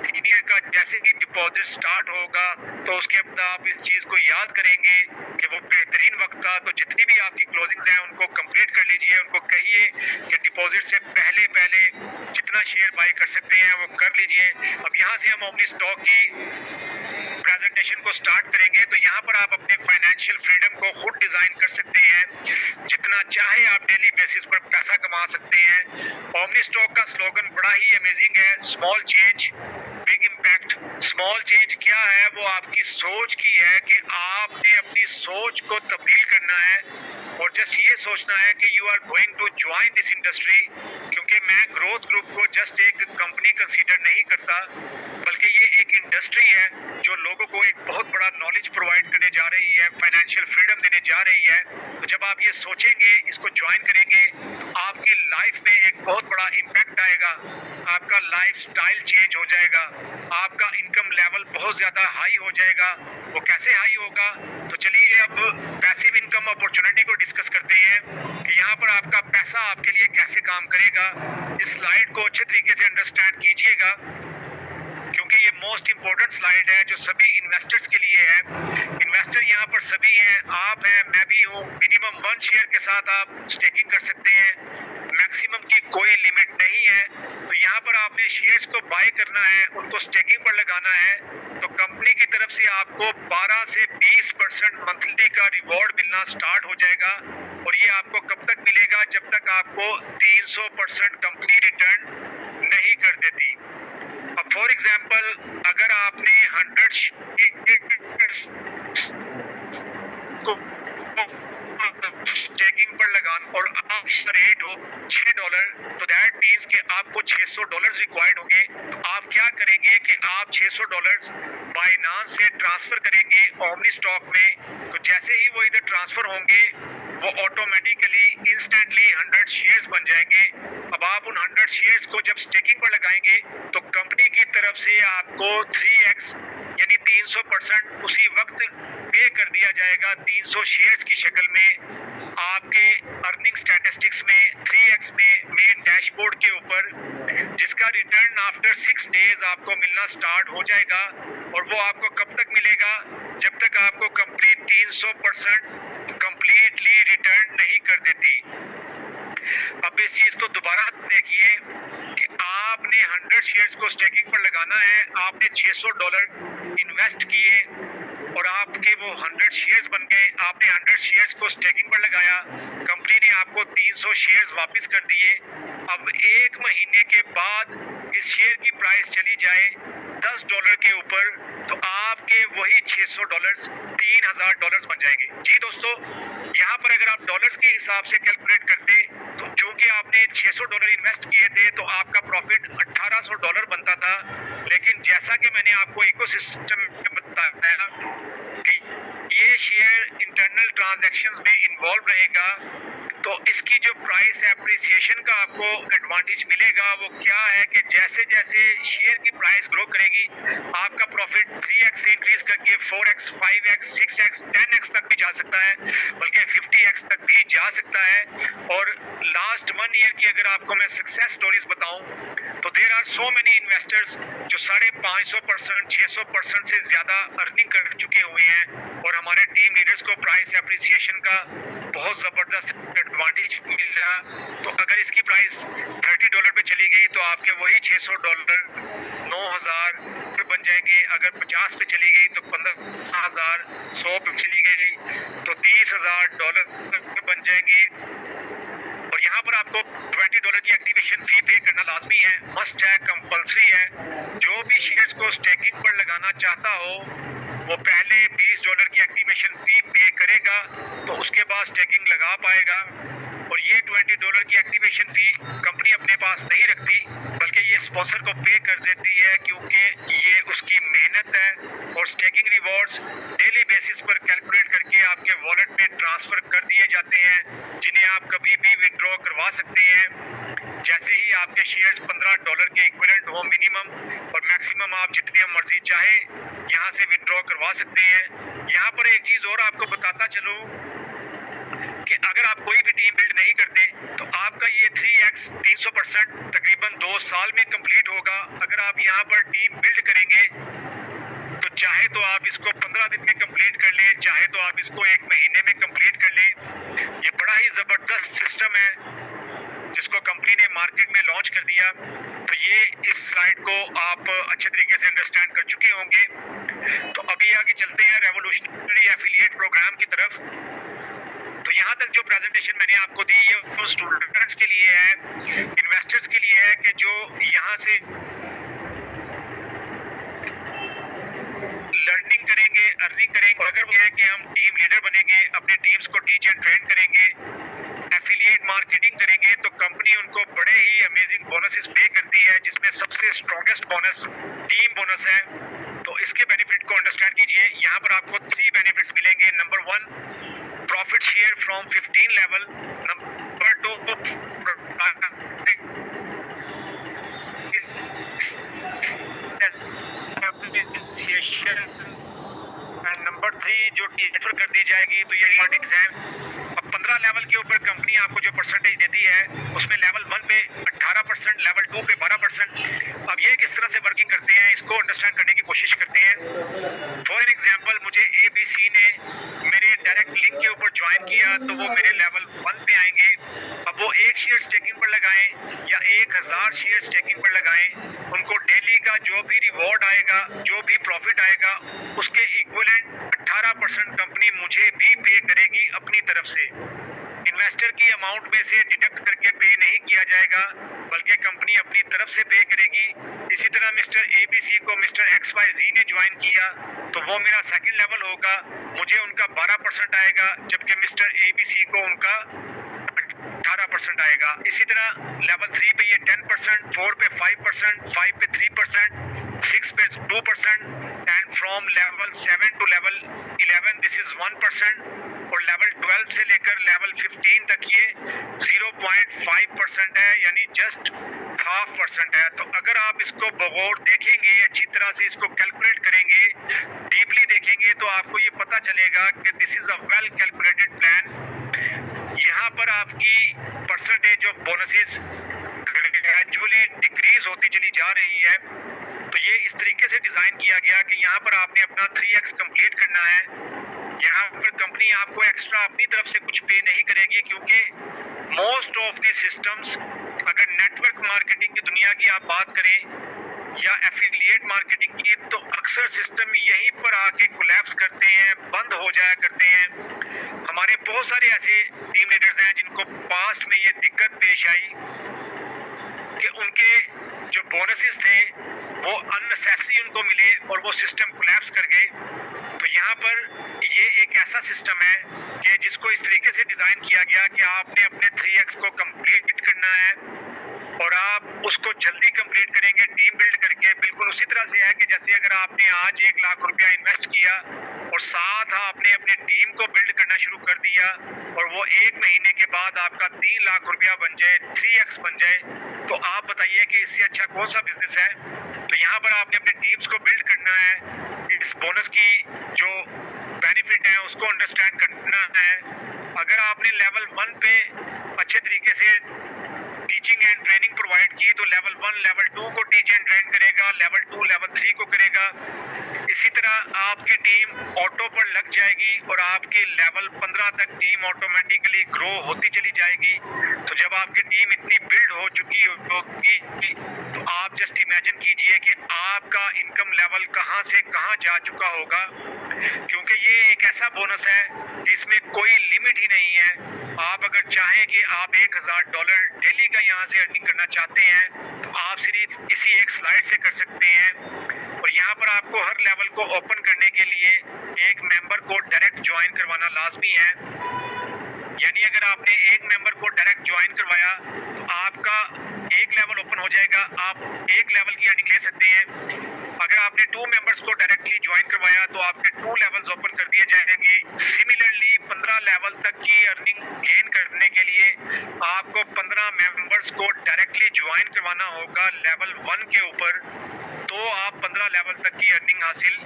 सीनियर का जैसे ही डिपॉजिट स्टार्ट होगा तो उसके बाद आप इस चीज को याद करेंगे कि वो बेहतरीन वक्त था। तो जितनी भी आपकी क्लोजिंग्स हैं उनको कंप्लीट कर लीजिए, उनको कहिए कि डिपॉजिट से पहले पहले जितना शेयर बाय कर सकते हैं वो कर लीजिए। अब यहाँ से हम ओमनी स्टॉक की प्रेजेंटेशन को स्टार्ट करेंगे। तो यहाँ पर आप अपने फाइनेंशियल फ्रीडम को खुद डिजाइन कर सकते हैं, जितना चाहे आप डेली बेसिस पर पैसा कमा सकते हैं। ओमनी स्टॉक का स्लोगन बड़ा ही अमेजिंग है, small change big impact. Small change क्या है? वो आपकी सोच की है कि आपने अपनी सोच को तब्दील करना है और जस्ट ये सोचना है कि you are going to join this industry. क्योंकि मैं ग्रोथ ग्रुप को जस्ट एक कंपनी कंसीडर नहीं करता, बल्कि ये एक इंडस्ट्री है जो लोगों को एक बहुत बड़ा नॉलेज प्रोवाइड करने जा रही है, फाइनेंशियल फ्रीडम देने जा रही है। तो जब आप ये सोचेंगे, इसको ज्वाइन करेंगे, तो आपकी लाइफ में एक बहुत बड़ा इम्पैक्ट आएगा, आपका लाइफ स्टाइल चेंज हो जाएगा, आपका इनकम लेवल बहुत ज्यादा हाई हो जाएगा। वो कैसे हाई होगा? तो चलिए अब पैसिव इनकम अपॉर्चुनिटी को डिस्कस करते हैं कि यहाँ पर आपका पैसा आपके लिए कैसे काम करेगा। इस स्लाइड को अच्छे तरीके से अंडरस्टैंड कीजिएगा क्योंकि ये मोस्ट इंपॉर्टेंट स्लाइड है जो सभी इन्वेस्टर्स के लिए है। इन्वेस्टर यहाँ पर सभी हैं, आप हैं, मैं भी हूँ। मिनिमम 1 शेयर के साथ आप स्टेकिंग कर सकते हैं, मैक्सिमम की कोई लिमिट नहीं है। तो यहाँ पर आपने शेयर्स को बाय करना है, उनको स्टेकिंग पर लगाना है। तो कंपनी की तरफ से आपको 12 से 20% मंथली का रिवॉर्ड मिलना स्टार्ट हो जाएगा और ये आपको कब तक मिलेगा? जब तक आपको 300% कंपनी रिटर्न नहीं कर देती। अब फॉर एग्जाम्पल अगर आपने 100 को स्टेकिंग पर लगाना और आपका रेट हो $6, तो दैट मीन्स कि आपको $600 रिक्वायर्ड होंगे। तो आप क्या करेंगे कि आप $600 बाइनांस से ट्रांसफर करेंगे ओमनी स्टॉक में। तो जैसे ही वो इधर ट्रांसफर होंगे वो ऑटोमेटिकली इंस्टेंटली 100 शेयर्स बन जाएंगे। अब आप उन 100 शेयर्स को जब स्टेकिंग पर लगाएंगे तो कंपनी की तरफ से आपको 3x यानी 300% उसी वक्त पे कर दिया जाएगा 300 शेयर्स की शक्ल में आपके अर्निंग स्टैटिस्टिक्स में 3x में मेन डैशबोर्ड के ऊपर, जिसका रिटर्न आफ्टर 6 डेज आपको मिलना स्टार्ट हो जाएगा। और वो आपको कब तक मिलेगा? जब तक आपको कंपनी 300% कंप्लीटली रिटर्न नहीं कर देती। अब इस चीज को दोबारा देखिए कि आपने 100 शेयर्स को स्टेकिंग पर लगाना है, आपने $600 इन्वेस्ट किए और आपके वो 100 शेयर्स बन गए। आपने 100 शेयर्स को स्टेकिंग पर लगाया, कंपनी ने आपको 300 शेयर्स वापस कर दिए। अब 1 महीने के बाद इस शेयर की प्राइस चली जाए $10 के ऊपर, तो आपके वही $600 $3000 बन जाएंगे। जी दोस्तों, यहाँ पर अगर आप डॉलर्स के हिसाब से कैलकुलेट करते तो चूंकि आपने $600 इन्वेस्ट किए थे तो आपका प्रॉफिट $1800 बनता था। लेकिन जैसा कि मैंने आपको इकोसिस्टम में बताया कि ये शेयर इंटरनल ट्रांजैक्शंस में इन्वॉल्व रहेगा, तो इसकी जो प्राइस एप्रिसिएशन का आपको एडवांटेज मिलेगा वो क्या है कि जैसे जैसे शेयर की प्राइस ग्रो करेगी आपका प्रॉफिट 3x से इंक्रीज करके 4x, 5x, 6x, 10x तक भी जा सकता है, बल्कि 50x तक भी जा सकता है। और लास्ट 1 ईयर की अगर आपको मैं सक्सेस स्टोरीज बताऊं तो there are so many investors जो 550%, 600% से ज्यादा अर्निंग कर चुके हुए हैं और हमारे टीम लीडर्स को प्राइस एप्रिसिएशन का बहुत जबरदस्त एडवांटेज मिल रहा। तो अगर इसकी प्राइस $30 पे चली गई तो आपके वही $600 9000 पे बन जाएंगे। अगर 50 पे चली गई तो 15000, 100 पे चली गई तो $30000 पे बन जाएंगे। और यहाँ पर आपको $20 की एक्टिवेशन फी पे करना लाजमी है, मस्ट है, कंपल्सरी है। जो भी शेयर्स को स्टेकिंग पर लगाना चाहता हो वो पहले $20 की एक्टिवेशन फी पे करेगा तो उसके बाद स्टेकिंग लगा पाएगा। और ये $20 की एक्टिवेशन फी कंपनी अपने पास नहीं रखती, बल्कि ये स्पॉन्सर को पे कर देती है क्योंकि ये उसकी मेहनत है। और स्टेकिंग रिवॉर्ड्स डेली बेसिस पर कैलकुलेट करके आपके वॉलेट में ट्रांसफर कर दिए जाते हैं, जिन्हें आप कभी भी विड्रॉ करवा सकते हैं। जैसे ही आपके शेयर्स $15 के इक्विवेलेंट हो मिनिमम और मैक्सिमम, आप जितनी मर्जी चाहे यहाँ से विड्रॉ करवा सकते हैं। यहाँ पर एक चीज और आपको बताता चलूं कि अगर आप कोई भी टीम बिल्ड नहीं करते तो आपका ये 3x 300% तकरीबन 2 साल में कंप्लीट होगा। अगर आप यहाँ पर टीम बिल्ड करेंगे तो चाहे तो आप इसको 15 दिन में कंप्लीट कर लें, चाहे तो आप इसको 1 महीने में कंप्लीट कर लें। ये बड़ा ही जबरदस्त सिस्टम है जिसको कंपनी ने मार्केट में लॉन्च कर दिया। तो ये इस स्लाइड को आप अच्छे तरीके से अंडरस्टैंड कर चुके होंगे। तो अभी आगे चलते हैं रेवोल्यूशनरी एफिलिएट प्रोग्राम की तरफ। तो यहाँ तक जो प्रेजेंटेशन मैंने आपको दी ये वो स्टूडेंट्स के लिए है, इन्वेस्टर्स के लिए है कि जो यहाँ से लर्निंग करेंगे, अर्निंग करेंगे। अगर वो है कि हम टीम लीडर बनेंगे, अपने टीम्स को टीच एंड ट्रेन करेंगे, एफिलिएट मार्केटिंग करेंगे, तो कंपनी उनको बड़े ही अमेजिंग बोनसेस पे करती है, जिसमें सबसे स्ट्रॉन्गेस्ट बोनस टीम बोनस है। तो इसके बेनिफिट को अंडरस्टैंड कीजिए। यहाँ पर आपको 3 बेनिफिट्स मिलेंगे। Number 1, profit share from 15 level. Number 2, and number 3 जो ट्रांसफर कर दी जाएगी। तो ये एग्जाम अब 15 लेवल के ऊपर कंपनी आपको जो परसेंटेज देती है उसमें लेवल 1 पे 18%, लेवल 2 पे 12%। अब ये किस तरह से वर्किंग करते हैं इसको अंडरस्टैंड करने की कोशिश करते हैं। फॉर एग्जाम्पल, मुझे ABC ने मेरे डायरेक्ट लिंक के ऊपर ज्वाइन किया तो वो मेरे लेवल 1 पे आएंगे। अब वो 1 शेयर स्टेकिंग पर लगाएं या 1000 शेयर स्टेकिंग पर लगाएं, उनको डेली का जो भी रिवॉर्ड आएगा, जो भी प्रॉफिट आएगा, उसके इक्विवेलेंट 18% कंपनी मुझे भी पे करेगी अपनी तरफ से। इन्वेस्टर की अमाउंट में से डिडक्ट करके पे नहीं किया जाएगा, बल्कि कंपनी अपनी तरफ से पे करेगी। इसी तरह मिस्टर ABC को मिस्टर XYZ ने ज्वाइन किया तो वो मेरा सेकंड लेवल होगा, मुझे उनका 12% आएगा, जबकि मिस्टर ABC को उनका 18% आएगा। इसी तरह लेवल 3 पे ये 10%, 4 पे 5%, 5 पे 3%, 6 पे 2%, and from level 7 to level 11 this is 1%, और लेवल 12 से लेकर लेवल 15 तक ये 0.5% है, यानी जस्ट 0.5% है। तो अगर आप इसको बगौर देखेंगे, अच्छी तरह से इसको कैलकुलेट करेंगे, डीपली देखेंगे, तो आपको ये पता चलेगा कि this is a well calculated plan. यहाँ पर आपकी percentage of bonuses gradually decrease होती चली जा रही है। तो ये इस तरीके से डिजाइन किया गया कि यहाँ पर आपने अपना 3x कंप्लीट करना है। यहाँ पर कंपनी आपको एक्स्ट्रा अपनी तरफ से कुछ पे नहीं करेगी, क्योंकि मोस्ट ऑफ द सिस्टम्स, अगर नेटवर्क मार्केटिंग की दुनिया की आप बात करें या एफिलिएट मार्केटिंग की, तो अक्सर सिस्टम यहीं पर आके कोलैप्स करते हैं, बंद हो जाया करते हैं। हमारे बहुत सारे ऐसे टीम लीडर्स हैं जिनको पास्ट में ये दिक्कत पेश आई कि उनके जो बोनसेस थे वो अननेसेसरी उनको मिले और वो सिस्टम कोलैप्स कर गए। तो यहाँ पर ये एक ऐसा सिस्टम है कि जिसको इस तरीके से डिजाइन किया गया कि आपने अपने 3x को कंप्लीट करना है और आप उसको जल्दी कंप्लीट करेंगे टीम बिल्ड करके। बिल्कुल उसी तरह से है कि जैसे अगर आपने आज 1 लाख रुपया इन्वेस्ट किया और साथ आपने अपने टीम को बिल्ड करना शुरू कर दिया और वो 1 महीने के बाद आपका 3 लाख रुपया बन जाए, 3x बन जाए, तो आप बताइए कि इससे अच्छा कौन सा बिजनेस है। तो यहाँ पर आपने अपने टीम्स को बिल्ड करना है, इस बोनस की जो बेनिफिट है उसको अंडरस्टैंड करना है। अगर आपने लेवल 1 पे अच्छे तरीके से टीचिंग एंड ट्रेनिंग प्रोवाइड की तो लेवल 1 लेवल 2 को टीच एंड ट्रेन करेगा, लेवल 2 लेवल 3 को करेगा। इसी तरह आपकी टीम ऑटो पर लग जाएगी और आपकी लेवल 15 तक टीम ऑटोमेटिकली ग्रो होती चली जाएगी। तो जब आपकी टीम इतनी बिल्ड हो चुकी होगी तो आप जस्ट इमेजिन कीजिए कि आपका इनकम लेवल कहां से कहां जा चुका होगा, क्योंकि ये एक ऐसा बोनस है कि इसमें कोई लिमिट ही नहीं है। आप अगर चाहें कि आप $1000 डेली का यहाँ से अर्निंग करना चाहते हैं तो आप सिर्फ इसी एक स्लाइड से कर सकते हैं। और यहाँ पर आपको हर लेवल को ओपन करने के लिए एक मेंबर को डायरेक्ट ज्वाइन करवाना लाजमी है। यानी अगर आपने एक मेंबर को डायरेक्ट ज्वाइन करवाया तो आपका एक लेवल ओपन हो जाएगा, आप एक लेवल की अर्निंग ले सकते हैं। अगर आपने 2 मेंबर्स को डायरेक्टली ज्वाइन करवाया तो आपके 2 लेवल्स ओपन कर दिए जाएंगे। सिमिलरली 15 लेवल तक की अर्निंग गेन करने के लिए आपको 15 मेंबर्स को डायरेक्टली करवाना होगा लेवल 1 के ऊपर, तो आप 15 लेवल तक की अर्निंग हासिल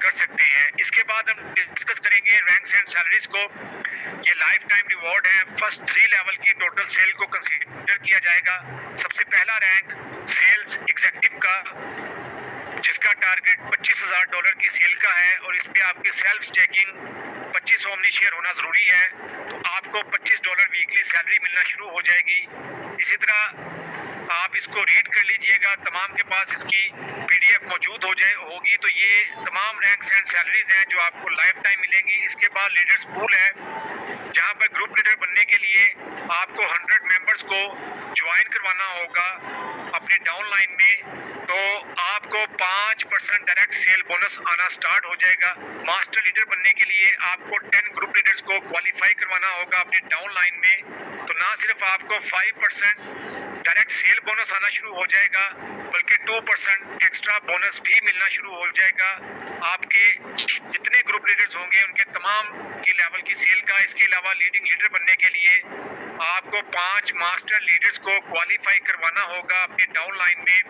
कर सकते हैं। इसके बाद हम डिस्कस करेंगे रैंक्स एंड सैलरीज को। ये लाइफ टाइम रिवॉर्ड है। फर्स्ट 3 लेवल की टोटल सेल को कंसीडर किया जाएगा। सबसे पहला रैंक सेल्स एग्जीक्यूटिव का, जिसका टारगेट $25,000 की सेल का है और इस पे आपकी सेल्फ स्टेकिंग 25 ओमनी शेयर होना जरूरी है, तो आपको $25 वीकली सैलरी मिलना शुरू हो जाएगी। इसी तरह आप इसको रीड कर लीजिएगा, तमाम के पास इसकी PDF मौजूद होगी। तो ये तमाम रैंक्स एंड सैलरीज हैं जो आपको लाइफ टाइम मिलेंगी। इसके बाद लीडर्स पूल है, जहाँ पर ग्रुप लीडर बनने के लिए आपको 100 मेंबर्स को ज्वाइन करवाना होगा अपने डाउनलाइन में, तो आपको 5% डायरेक्ट सेल बोनस आना स्टार्ट हो जाएगा। मास्टर लीडर बनने के लिए आपको 10 ग्रुप लीडर्स को क्वालिफाई करवाना होगा अपने डाउनलाइन में, तो ना सिर्फ आपको 5% डायरेक्ट सेल बोनस आना शुरू हो जाएगा, बल्कि 2% एक्स्ट्रा बोनस भी मिलना शुरू हो जाएगा आपके जितने ग्रुप लीडर्स होंगे उनके तमाम की लेवल की सेल का। इसके अलावा लीडिंग लीडर बनने के लिए आपको 5 मास्टर लीडर्स को क्वालिफाई करवाना होगा अपने डाउनलाइन में,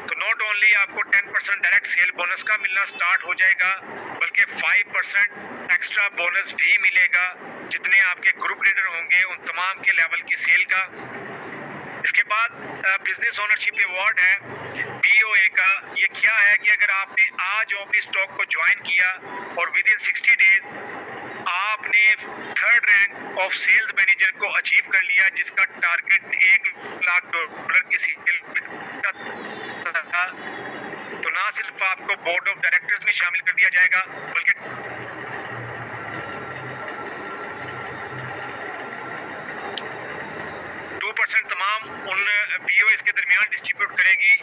तो नॉट ओनली आपको 10% डायरेक्ट सेल बोनस का मिलना स्टार्ट हो जाएगा, बल्कि 5% एक्स्ट्रा बोनस भी मिलेगा जितने आपके ग्रुप लीडर होंगे उन तमाम के लेवल की सेल का। इसके बाद बिजनेस ओनरशिप अवार्ड है BOA का। ये क्या है कि अगर आपने आज ओपी स्टॉक को ज्वाइन किया और विद इन 60 डेज आपने 3rd rank of sales manager को अचीव कर लिया, जिसका टारगेट $1,00,000 की सेल था, तो ना सिर्फ आपको बोर्ड ऑफ डायरेक्टर्स में शामिल कर दिया जाएगा, बल्कि 2% तमाम उन BOs के दरमियान डिस्ट्रीब्यूट करेगी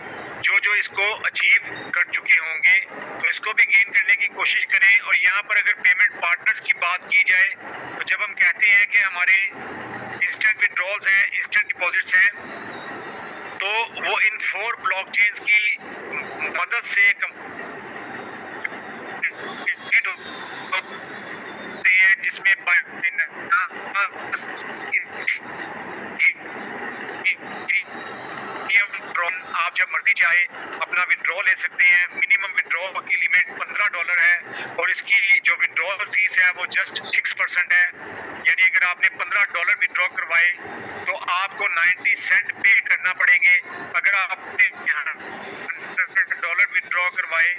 जो इसको अचीव कर चुके होंगे, तो इसको भी गेन करने की कोशिश करें। और यहाँ पर अगर पेमेंट पार्टनर्स की बात की जाए, तो जब हम कहते हैं कि हमारे इंस्टेंट विड्रॉल्स हैं, इंस्टेंट डिपॉजिट्स हैं, तो वो इन 4 ब्लॉकचेन्स की मदद से जिसमें आप जब मर्जी चाहे अपना विड्रॉ ले सकते हैं। मिनिमम विड्रॉ की लिमिट $15 है और इसकी जो विड्रॉल फीस है वो जस्ट 6% है, यानी अगर आपने $15 विड्रॉ करवाए तो आपको 90 सेंट पे करना पड़ेंगे। अगर आपने $100 विड्रॉ करवाए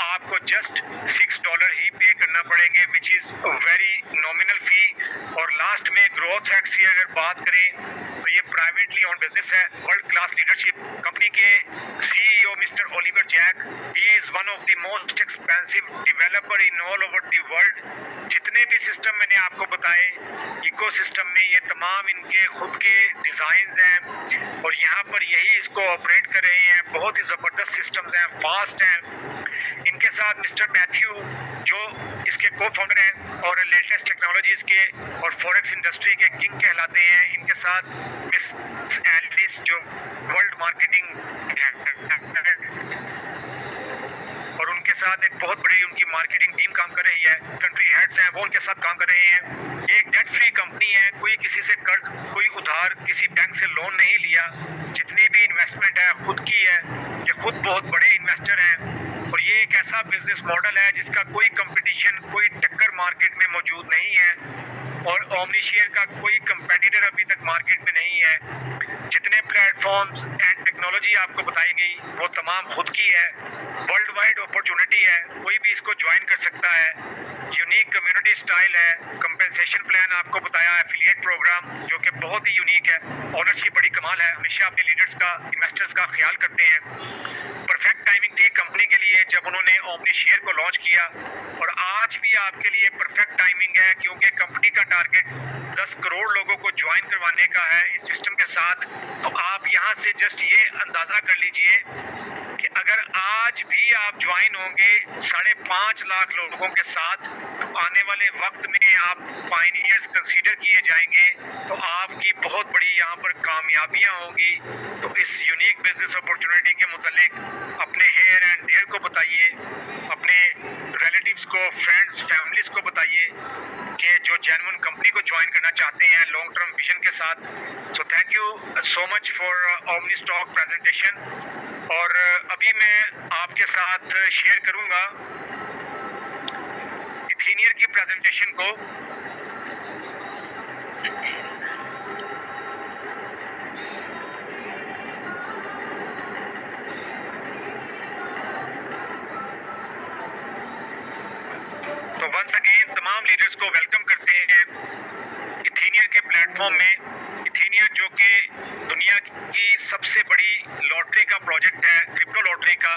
आपको जस्ट $6 ही पे करना पड़ेंगे, which is very nominal fee. और लास्ट में ग्रोथ हैक्स की अगर बात करें तो ये प्राइवेटली ऑन बिजनेस है। वर्ल्ड क्लास लीडरशिप कंपनी के CEO mister Oliver Jack, he is one of the most expensive developer in all over the world. जितने भी सिस्टम मैंने आपको बताए इकोसिस्टम में, ये तमाम इनके खुद के डिजाइन हैं और यहाँ पर यही इसको ऑपरेट कर रहे हैं। बहुत ही जबरदस्त सिस्टम्स हैं, फास्ट हैं। इनके साथ मिस्टर मैथ्यू जो इसके को-फाउंडर हैं और लेटेस्ट टेक्नोलॉजीज के और फॉरेक्स इंडस्ट्री के किंग कहलाते हैं, इनके साथ मिस एलिस जो वर्ल्ड मार्केटिंग और उनके साथ एक बहुत बड़ी उनकी मार्केटिंग टीम काम कर रही है। कंट्री हेड्स हैं वो उनके साथ काम कर रहे हैं। ये एक डेट फ्री कंपनी है, कोई किसी से कर्ज, कोई उधार, किसी बैंक से लोन नहीं लिया। जितनी भी इन्वेस्टमेंट है खुद की है, ये खुद बहुत बड़े इन्वेस्टर हैं और ये एक ऐसा बिजनेस मॉडल है जिसका कोई कंपटीशन, कोई टक्कर मार्केट में मौजूद नहीं है और ओमनी शेयर का कोई कंपेटिटर अभी तक मार्केट में नहीं है। जितने प्लेटफॉर्म्स एंड टेक्नोलॉजी आपको बताई गई वो तमाम खुद की है। वर्ल्ड वाइड अपॉर्चुनिटी है, कोई भी इसको ज्वाइन कर सकता है। यूनिक कम्युनिटी स्टाइल है। कंपेंसेशन प्लान आपको बताया, एफिलिएट प्रोग्राम जो कि बहुत ही यूनिक है। ओनरशिप बड़ी कमाल है, हमेशा अपने लीडर्स का, इन्वेस्टर्स का ख्याल करते हैं। परफेक्ट टाइमिंग थी कंपनी के लिए जब उन्होंने ओमनी शेयर को लॉन्च किया और आज भी आपके लिए परफेक्ट टाइमिंग है, क्योंकि कंपनी का टारगेट 10 करोड़ लोगों को ज्वाइन करवाने का है इस सिस्टम के साथ। तो आप यहाँ से जस्ट ये अंदाजा कर लीजिए कि अगर आज भी आप ज्वाइन होंगे 5.5 लाख लोगों के साथ, तो आने वाले वक्त में आप पायनियर्स कंसीडर किए जाएंगे, तो आपकी बहुत बड़ी यहाँ पर कामयाबियाँ होंगी। तो इस यूनिक बिजनेस अपॉर्चुनिटी के मुतालिक अपने हेयर एंड डेयर को बताइए, अपने रिलेटिव्स को, फ्रेंड्स, फैमिलीज को बताइए कि जो जेन्युइन कंपनी को ज्वाइन करना चाहते हैं लॉन्ग टर्म विजन के साथ। So thank you so much for omni stock presentation. और अभी मैं आपके साथ शेयर करूंगा इथीनियर की प्रेजेंटेशन को। तो वंस अगेन तमाम लीडर्स को वेलकम करते हैं इथीनियर के प्लेटफॉर्म में। इथीनियर जो कि दुनिया की सबसे बड़ी लॉटरी का प्रोजेक्ट है, क्रिप्टो लॉटरी का।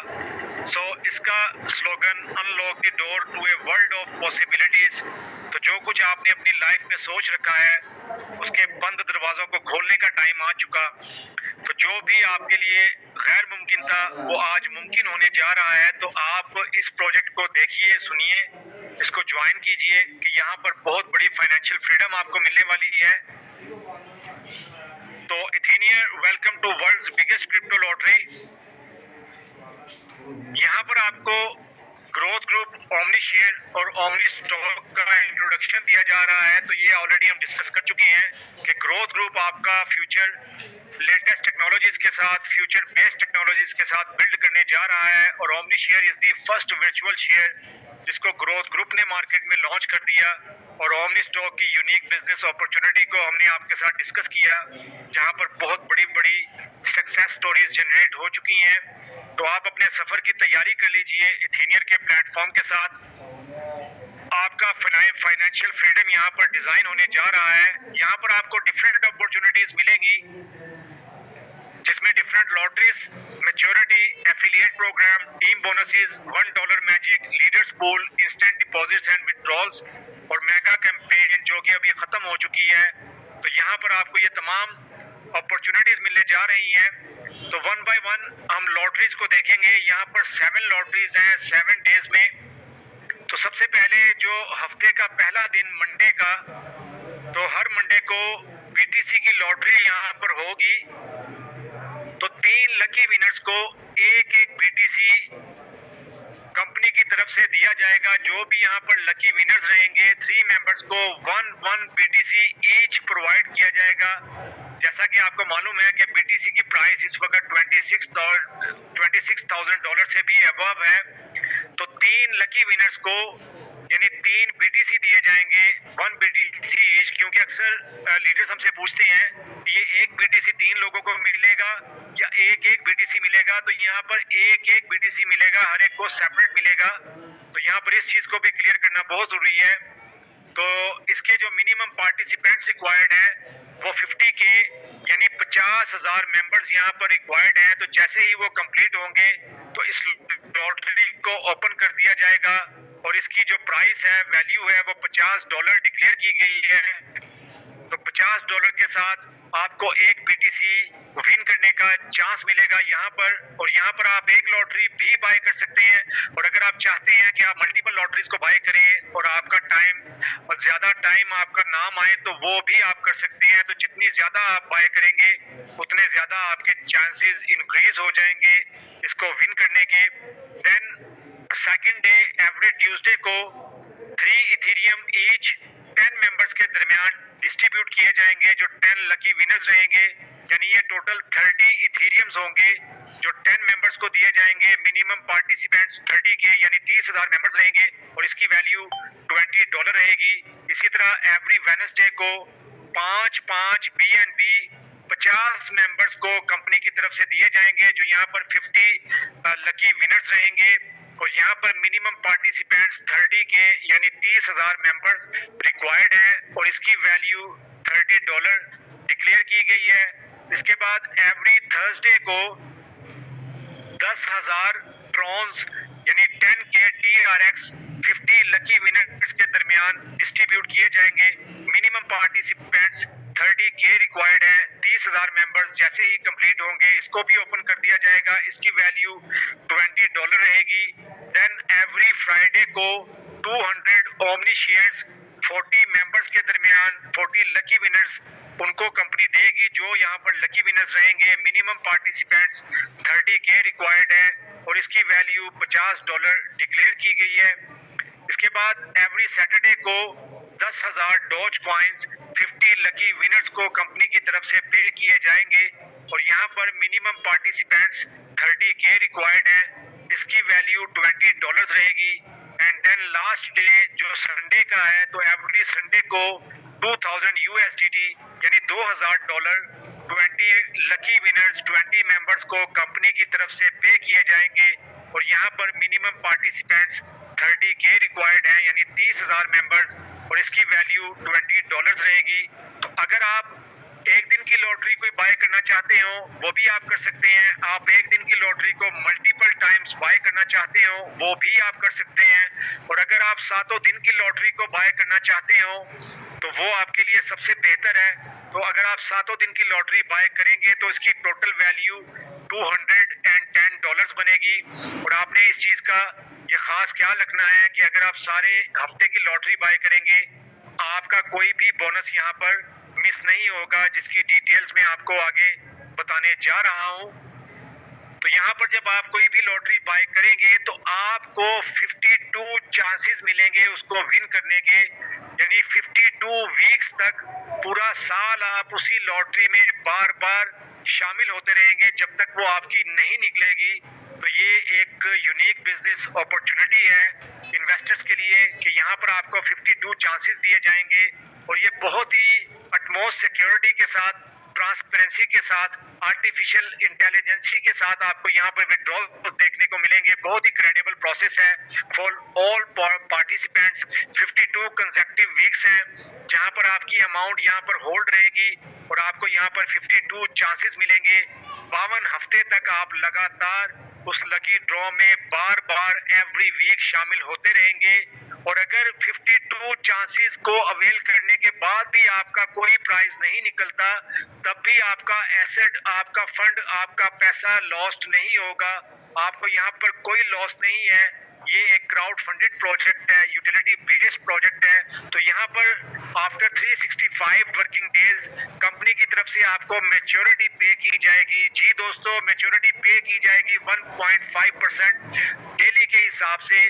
सो इसका slogan unlock the door to a world of possibilities. तो जो कुछ आपने अपनी लाइफ में सोच रखा है उसके बंद दरवाजों को खोलने का टाइम आ चुका। तो जो भी आपके लिए गैर मुमकिन था वो आज मुमकिन होने जा रहा है। तो आप इस प्रोजेक्ट को देखिए, सुनिए, इसको ज्वाइन कीजिए कि यहाँ पर बहुत बड़ी फाइनेंशियल फ्रीडम आपको मिलने वाली है। तो इथीनियर welcome to world's biggest crypto lottery. यहाँ पर आपको ग्रोथ ग्रुप, ओमनी शेयर्स और ओमनी स्टॉक का इंट्रोडक्शन दिया जा रहा है। तो ये ऑलरेडी हम डिस्कस कर चुके हैं कि ग्रोथ ग्रुप आपका फ्यूचर लेटेस्ट टेक्नोलॉजीज के साथ, फ्यूचर बेस्ड टेक्नोलॉजीज के साथ बिल्ड करने जा रहा है। और omni share is the first virtual share जिसको ग्रोथ ग्रुप ने मार्केट में लॉन्च कर दिया। और ओमनी स्टॉक की यूनिक बिजनेस अपॉर्चुनिटी को हमने आपके साथ डिस्कस किया, जहां पर बहुत बड़ी बड़ी सक्सेस स्टोरीज जनरेट हो चुकी हैं। तो आप अपने सफर की तैयारी कर लीजिए इथीनियर के प्लेटफॉर्म के साथ। आपका फाइनेंशियल फ्रीडम यहाँ पर डिजाइन होने जा रहा है। यहाँ पर आपको डिफरेंट अपॉर्चुनिटीज मिलेंगी जिसमें different lotteries, maturity, affiliate program, team bonuses, $1 magic, leaders pool, instant deposits and withdrawals और मेगा कैंपेन जो कि अभी खत्म हो चुकी है। तो यहाँ पर आपको ये तमाम अपॉर्चुनिटीज मिलने जा रही हैं। तो वन बाय वन हम लॉटरीज को देखेंगे। यहाँ पर 7 लॉटरीज हैं 7 डेज में। तो सबसे पहले जो हफ्ते का पहला दिन मंडे का, तो हर मंडे को बीटीसी की लॉटरी यहाँ पर होगी। तो 3 लकी विनर्स को एक बीटीसी कंपनी की तरफ से दिया जाएगा। जो भी यहाँ पर लकी विनर्स रहेंगे 3 मेंबर्स को 1 बीटीसी ईच प्रोवाइड किया जाएगा। जैसा कि आपको मालूम है कि बीटीसी की प्राइस इस वक्त $26,000 से भी अबव है। तो 3 लकी विनर्स को यानी 3 बीटीसी दिए जाएंगे, 1 बीटीसी ईच। क्योंकि अक्सर लीडर्स हमसे पूछते हैं ये एक बीटीसी 3 लोगों को मिलेगा या एक बीटीसी मिलेगा। तो यहाँ पर एक बीटीसी मिलेगा, हर एक को सेपरेट मिलेगा। तो यहाँ पर इस चीज को भी क्लियर करना बहुत जरूरी है। तो इसके जो मिनिमम पार्टिसिपेंट्स रिक्वायर्ड है वो 50K यानी 50,000 मेंबर्स यहाँ पर रिक्वायर्ड हैं। तो जैसे ही वो कंप्लीट होंगे तो इस लॉटरी को ओपन कर दिया जाएगा। और इसकी जो प्राइस है, वैल्यू है, वो $50 डिक्लेयर की गई है। तो $50 के साथ आपको एक बीटीसी विन करने का चांस मिलेगा यहाँ पर। और यहाँ पर आप एक लॉटरी भी बाय कर सकते हैं। और अगर आप चाहते हैं कि आप मल्टीपल लॉटरीज को बाय करें और आपका टाइम और ज्यादा टाइम आपका नाम आए तो वो भी आप कर सकते हैं। तो जितनी ज्यादा आप बाय करेंगे उतने ज्यादा आपके चांसेस इंक्रीज हो जाएंगे इसको विन करने के। Then second day every Tuesday को 3 इथेरियम ईच 10 मेंबर्स के दरमियान डिस्ट्रीब्यूट किए जाएंगे। जो 10 लकी विनर्स रहेंगे यानी ये टोटल 30 इथेरियम्स होंगे जो 10 मेंबर्स को दिए जाएंगे। मिनिमम पार्टिसिपेंट्स 30K यानी 30,000 मेंबर्स रहेंगे और इसकी वैल्यू $20 रहेगी। इसी तरह एवरी वेडनेसडे को 5 BNB 50 मेंबर्स को कंपनी की तरफ से दिए जाएंगे जो यहाँ पर 50 लकी विनर्स रहेंगे। और यहाँ पर मिनिमम पार्टिसिपेंट्स 30K यानी 30,000 मेंबर्स रिक्वायर्ड है और इसकी वैल्यू $30 डिक्लेयर की गई है। इसके बाद एवरी थर्सडे को 10,000 ट्रॉन्स यानी 10K TRX 50 लकी विनर्स के दरमियान डिस्ट्रीब्यूट किए जाएंगे। मिनिमम पार्टिसिपेंट्स 30K रिक्वायर्ड है। 30,000 मेंबर्स जैसे ही कंप्लीट होंगे इसको भी ओपन कर दिया जाएगा। इसकी वैल्यू $20 रहेगी। देन एवरी फ्राइडे को 200 ओमनी शेयर्स 40 मेंबर्स के दरमियान 40 लकी विनर्स उनको कंपनी देगी। जो यहाँ पर लकी विनर्स रहेंगे मिनिमम पार्टिसिपेंट्स 30K रिक्वायर्ड है और इसकी वैल्यू $50 डिक्लेयर की गई है। इसके बाद एवरी सैटरडे को 10,000 डॉज कुछ कॉइन्स 50 लकी विनर्स को कंपनी की तरफ से पे किए जाएंगे और यहाँ पर मिनिमम पार्टिसिपेंट्स 30K रिक्वायर्ड है। इसकी वैल्यू $20 रहेगी। एंड देन लास्ट डे जो संडे का है, तो एवरी संडे को 2000 USDT यानी $2000 20 लकी विनर्स 20 मेंबर्स को कंपनी की तरफ से पे किए जाएंगे और यहाँ पर मिनिमम पार्टिसिपेंट्स 30K रिक्वायर्ड है यानी 30,000 मेंबर्स और इसकी वैल्यू $20 रहेगी। तो अगर आप एक दिन की लॉटरी कोई बाय करना चाहते हो वो भी आप कर सकते हैं। आप एक दिन की लॉटरी को मल्टीपल टाइम्स बाय करना चाहते हो वो भी आप कर सकते हैं। और अगर आप 7 दिन की लॉटरी को बाय करना चाहते हो तो वो आपके लिए सबसे बेहतर है। तो अगर आप 7 दिन की लॉटरी बाय करेंगे तो इसकी टोटल वैल्यू $210 बनेगी। और आपने इस चीज का ये खास ख्याल रखना है कि अगर आप सारे हफ्ते की लॉटरी बाय करेंगे आपका कोई भी बोनस यहाँ पर मिस नहीं होगा, जिसकी डिटेल्स मैं आपको आगे बताने जा रहा हूँ। तो यहाँ पर जब आप कोई भी लॉटरी बाय करेंगे तो आपको 52 चांसेस मिलेंगे उसको विन करने के, यानी 52 वीक्स तक पूरा साल आप उसी लॉटरी में बार बार शामिल होते रहेंगे जब तक वो आपकी नहीं निकलेगी। तो ये एक यूनिक बिजनेस अपॉर्चुनिटी है इन्वेस्टर्स के लिए कि यहाँ पर आपको 52 चांसेस दिए जाएंगे और ये बहुत ही अटमोस्ट सिक्योरिटी के साथ, ट्रांसपेरेंसी के साथ, आर्टिफिशियल इंटेलिजेंसी के साथ आपको यहाँ पर विड्रॉल देखने को मिलेंगे। बहुत ही क्रेडिबल प्रोसेस है for all participants. 52 consecutive weeks हैं जहाँ पर आपकी अमाउंट यहाँ पर होल्ड रहेगी और आपको यहाँ पर 52 चांसेस मिलेंगे। 52 हफ्ते तक आप लगातार उस लकी ड्रॉ में बार बार एवरी वीक शामिल होते रहेंगे। और अगर 52 चांसेस को अवेल करने के बाद भी आपका कोई प्राइज नहीं निकलता तब भी आपका एसेट, आपका फंड, आपका पैसा लॉस्ट नहीं होगा। आपको यहाँ पर कोई लॉस नहीं है। ये एक क्राउड फंडेड प्रोजेक्ट है, यूटिलिटी बेस्ड प्रोजेक्ट है। तो यहाँ पर आफ्टर 365 वर्किंग डेज कंपनी की तरफ से आपको मैच्योरिटी पे की जाएगी। जी दोस्तों, मैच्योरिटी पे की जाएगी 1.5% डेली के हिसाब से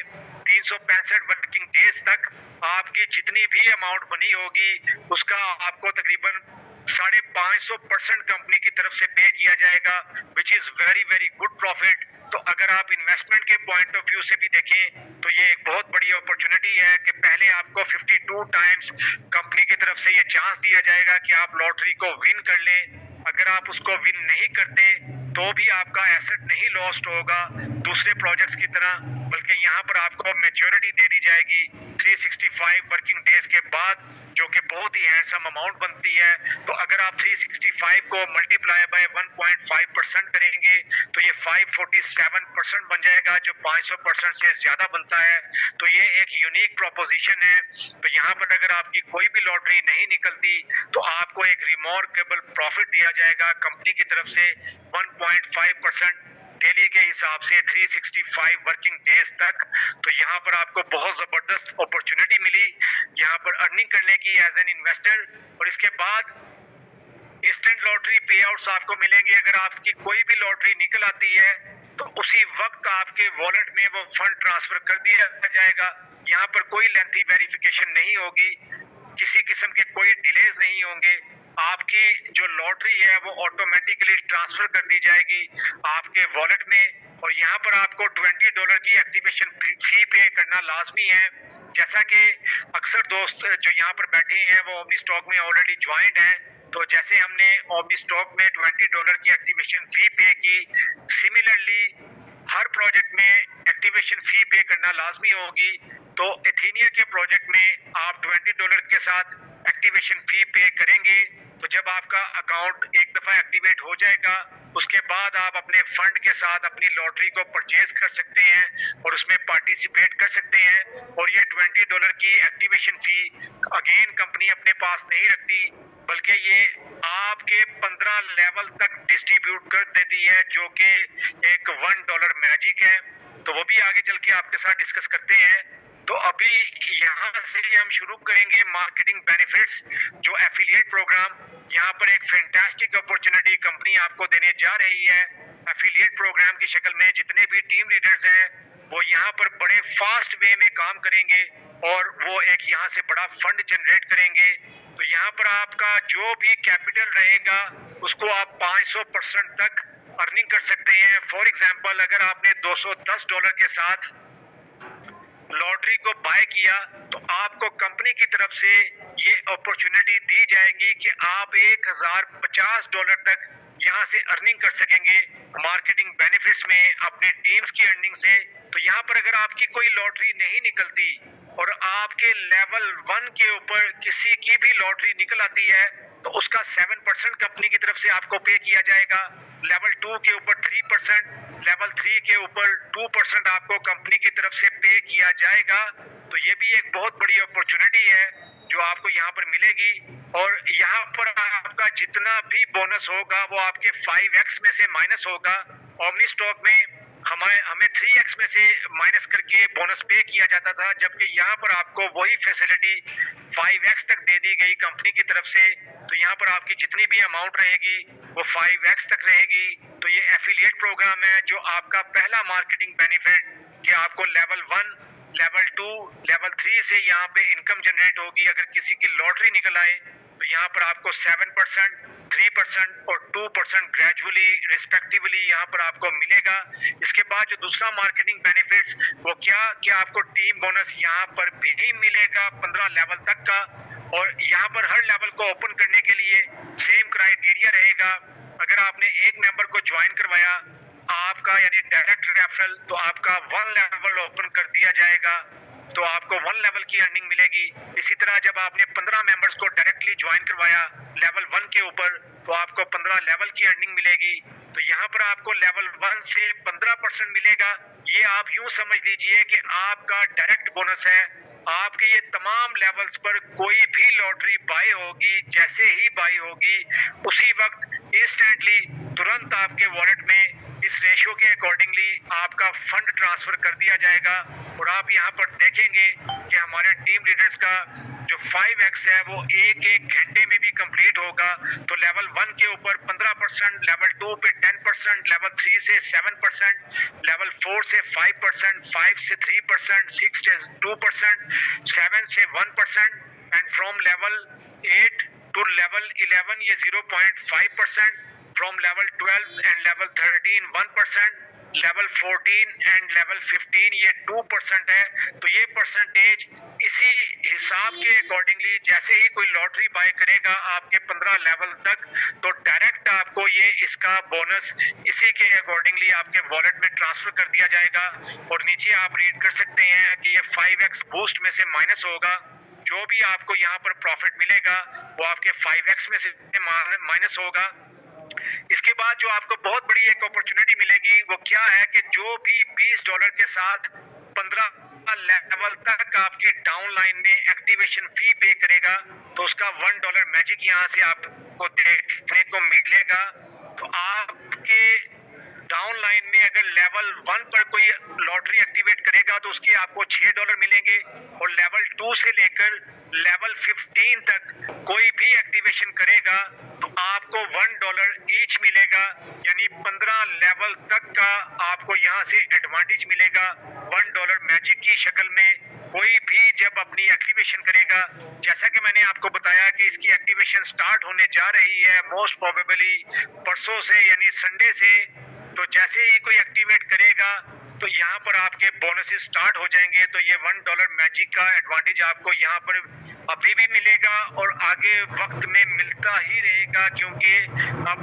365 वर्किंग डेज तक। आपकी जितनी भी अमाउंट बनी होगी उसका आपको तकरीबन 550% कंपनी की तरफ से पे किया जाएगा, which is very very good profit. तो अगर आप इन्वेस्टमेंट के पॉइंट ऑफ व्यू से भी देखें तो ये एक बहुत बड़ी अपॉर्चुनिटी है कि पहले आपको 52 टाइम्स कंपनी की तरफ से ये चांस दिया जाएगा कि आप लॉटरी को विन कर लें। अगर आप उसको विन नहीं करते तो भी आपका एसेट नहीं लॉस्ट होगा दूसरे प्रोजेक्ट्स की तरह, बल्कि यहाँ पर आपको मैच्योरिटी दे दी जाएगी 365 वर्किंग डेज के बाद, जो कि बहुत ही हैंडसम अमाउंट बनती है। तो अगर आप 365 को मल्टीप्लाई बाय 1.5% करेंगे तो ये 547% बन जाएगा, जो 500% से ज्यादा बनता है। तो ये एक यूनिक प्रोपोजिशन है। तो यहाँ पर अगर आपकी कोई भी लॉटरी नहीं निकलती तो आपको एक रिमार्केबल प्रॉफिट दिया जाएगा कंपनी की तरफ से 1.5% डेली के हिसाब से 365 वर्किंग डेज तक। तो यहाँ पर आपको बहुत जबरदस्त अपॉर्चुनिटी मिली यहाँ पर अर्निंग करने की एज एन इन्वेस्टर। और इसके बाद इंस्टेंट लॉटरी पे आउट्स आपको मिलेंगे। अगर आपकी कोई भी लॉटरी निकल आती है तो उसी वक्त आपके वॉलेट में वो फंड ट्रांसफर कर दिया जाएगा। यहाँ पर कोई लेंथी वेरिफिकेशन नहीं होगी, किसी किस्म के कोई डिलेज नहीं होंगे। आपकी जो लॉटरी है वो ऑटोमेटिकली ट्रांसफर कर दी जाएगी आपके वॉलेट में। और यहाँ पर आपको $20 की एक्टिवेशन फी पे करना लाजमी है। जैसा कि अक्सर दोस्त जो यहाँ पर बैठे हैं वो ओमनी स्टॉक में ऑलरेडी ज्वाइंट हैं, तो जैसे हमने ओमनी स्टॉक में $20 की एक्टिवेशन फी पे की, सिमिलरली हर प्रोजेक्ट में एक्टिवेशन फी पे करना लाजमी होगी। तो एथेनिया के प्रोजेक्ट में आप $20 के साथ एक्टिवेशन फी पे करेंगे तो जब आपका अकाउंट एक दफा एक्टिवेट हो जाएगा उसके बाद आप अपने फंड के साथ अपनी लॉटरी को परचेज कर सकते हैं और उसमें पार्टिसिपेट कर सकते हैं। और ये $20 की एक्टिवेशन फी अगेन कंपनी अपने पास नहीं रखती, बल्कि ये आपके 15 लेवल तक डिस्ट्रीब्यूट कर देती है, जो कि एक $1 मैजिक है। तो वो भी आगे चल के आपके साथ डिस्कस करते हैं। तो अभी यहाँ से हम शुरू करेंगे मार्केटिंग बेनिफिट्स, जो एफिलिएट प्रोग्राम। यहाँ पर एक फैंटास्टिक अपॉर्चुनिटी कंपनी आपको देने जा रही है एफिलिएट प्रोग्राम की शक्ल में। जितने भी टीम लीडर्स हैं वो यहाँ पर बड़े फास्ट वे में काम करेंगे और वो एक यहाँ से बड़ा फंड जनरेट करेंगे। पर आपका जो भी कैपिटल रहेगा उसको आप 500% तक अर्निंग कर सकते हैं। फॉर एग्जांपल, अगर आपने $210 के साथ लॉटरी को बाय किया तो आपको कंपनी की तरफ से ये अपॉर्चुनिटी दी जाएगी कि आप $1050 तक यहाँ से अर्निंग कर सकेंगे मार्केटिंग बेनिफिट्स में, अपने टीम्स की अर्निंग से। तो यहाँ पर अगर आपकी कोई लॉटरी नहीं निकलती और आपके लेवल 1 के ऊपर किसी की भी लॉटरी निकल आती है तो उसका 7% कंपनी की तरफ से आपको पे किया जाएगा। लेवल 2 के ऊपर 3%, लेवल 3 के ऊपर 2% आपको कंपनी की तरफ से पे किया जाएगा। तो ये भी एक बहुत बड़ी अपॉर्चुनिटी है जो आपको यहाँ पर मिलेगी। और यहाँ पर आपका जितना भी बोनस होगा वो आपके 5x में से माइनस होगा। ओमनी स्टॉक में हमें 3x में से माइनस करके बोनस पे किया जाता था, जबकि यहाँ पर आपको वही फैसिलिटी 5x तक दे दी गई कंपनी की तरफ से। तो यहाँ पर आपकी जितनी भी अमाउंट रहेगी वो 5x तक रहेगी। तो ये एफिलिएट प्रोग्राम है जो आपका पहला मार्केटिंग बेनिफिट कि आपको लेवल 1, लेवल 2, लेवल 3 से यहाँ पे इनकम जनरेट होगी। अगर किसी की लॉटरी निकल आए तो यहाँ पर आपको 7%, 3% और 2% ग्रेजुअली रिस्पेक्टिवली यहाँ पर आपको मिलेगा। इसके बाद जो दूसरा मार्केटिंग बेनिफिट्स वो क्या कि आपको टीम बोनस यहाँ पर भी मिलेगा 15 लेवल तक का। और यहाँ पर हर लेवल को ओपन करने के लिए सेम क्राइटेरिया रहेगा। अगर आपने एक मेंबर को ज्वाइन करवाया आपका यानी डायरेक्ट रेफरल, तो आपका 1 लेवल ओपन कर दिया जाएगा, तो आपको 1 लेवल की अर्निंग मिलेगी। इसी तरह जब आपने 15 मेंबर्स को डायरेक्टली ज्वाइन करवाया लेवल 1 के ऊपर तो आपको 15 लेवल की अर्निंग मिलेगी। तो यहाँ पर आपको लेवल 1 से 15% मिलेगा। ये आप यूं समझ लीजिए कि आपका डायरेक्ट बोनस है। आपके ये तमाम लेवल्स पर कोई भी लॉटरी बाय होगी, जैसे ही बाय होगी उसी वक्त इंस्टेंटली तुरंत आपके वॉलेट में इस रेशियो के अकॉर्डिंगली आपका फंड ट्रांसफर कर दिया जाएगा। और आप यहाँ पर देखेंगे कि हमारे टीम लीडर्स का जो 5x है वो एक घंटे में भी कंप्लीट होगा। तो लेवल 1 के ऊपर 15%, लेवल 2 पे 10%, लेवल 3 से 7%, लेवल 4 से 5%, 5 से 3%, 6 से 2%, 7 से 1% and from level 8 to level 11 ये 0.5%, from level 12 and level 13 1%, level 14 and level 15 ये 2% है। तो ये परसेंटेज इसी हिसाब के अकॉर्डिंगली जैसे ही कोई लॉटरी बाय करेगा आपके 15 लेवल तक तो डायरेक्ट आपको ये इसका बोनस इसी के अकॉर्डिंगली आपके वॉलेट में ट्रांसफर कर दिया जाएगा। और नीचे आप रीड कर सकते हैं कि ये 5x बूस्ट में से माइनस होगा। जो भी आपको यहाँ पर प्रॉफिट मिलेगा वो आपके 5x में से माइनस होगा। इसके बाद जो आपको बहुत बड़ी एक अपॉर्चुनिटी मिलेगी वो क्या है कि जो भी $20 के साथ 15 लेवल तक आपकी डाउनलाइन में एक्टिवेशन फी पे करेगा तो उसका $1 मैजिक यहाँ से आपको देखने को मिलेगा। तो आपके डाउनलाइन में अगर लेवल 1 पर कोई लॉटरी एक्टिवेट करेगा तो उसके आपको $6 मिलेंगे और लेवल 2 से लेकर लेवल 15 तक कोई भी एक्टिवेशन करेगा तो आपको $1 ईच मिलेगा। यानी 15 लेवल तक का आपको यहाँ से एडवांटेज मिलेगा $1 मैजिक की शक्ल में। कोई भी जब अपनी एक्टिवेशन करेगा, जैसा कि मैंने आपको बताया कि इसकी एक्टिवेशन स्टार्ट होने जा रही है मोस्ट प्रोबेबली परसों से यानी संडे से। तो जैसे ही कोई एक्टिवेट करेगा तो यहाँ पर आपके बोनसेस स्टार्ट हो जाएंगे। तो ये $1 मैजिक का एडवांटेज आपको यहाँ पर अभी भी मिलेगा और आगे वक्त में मिलता ही रहेगा, क्योंकि अब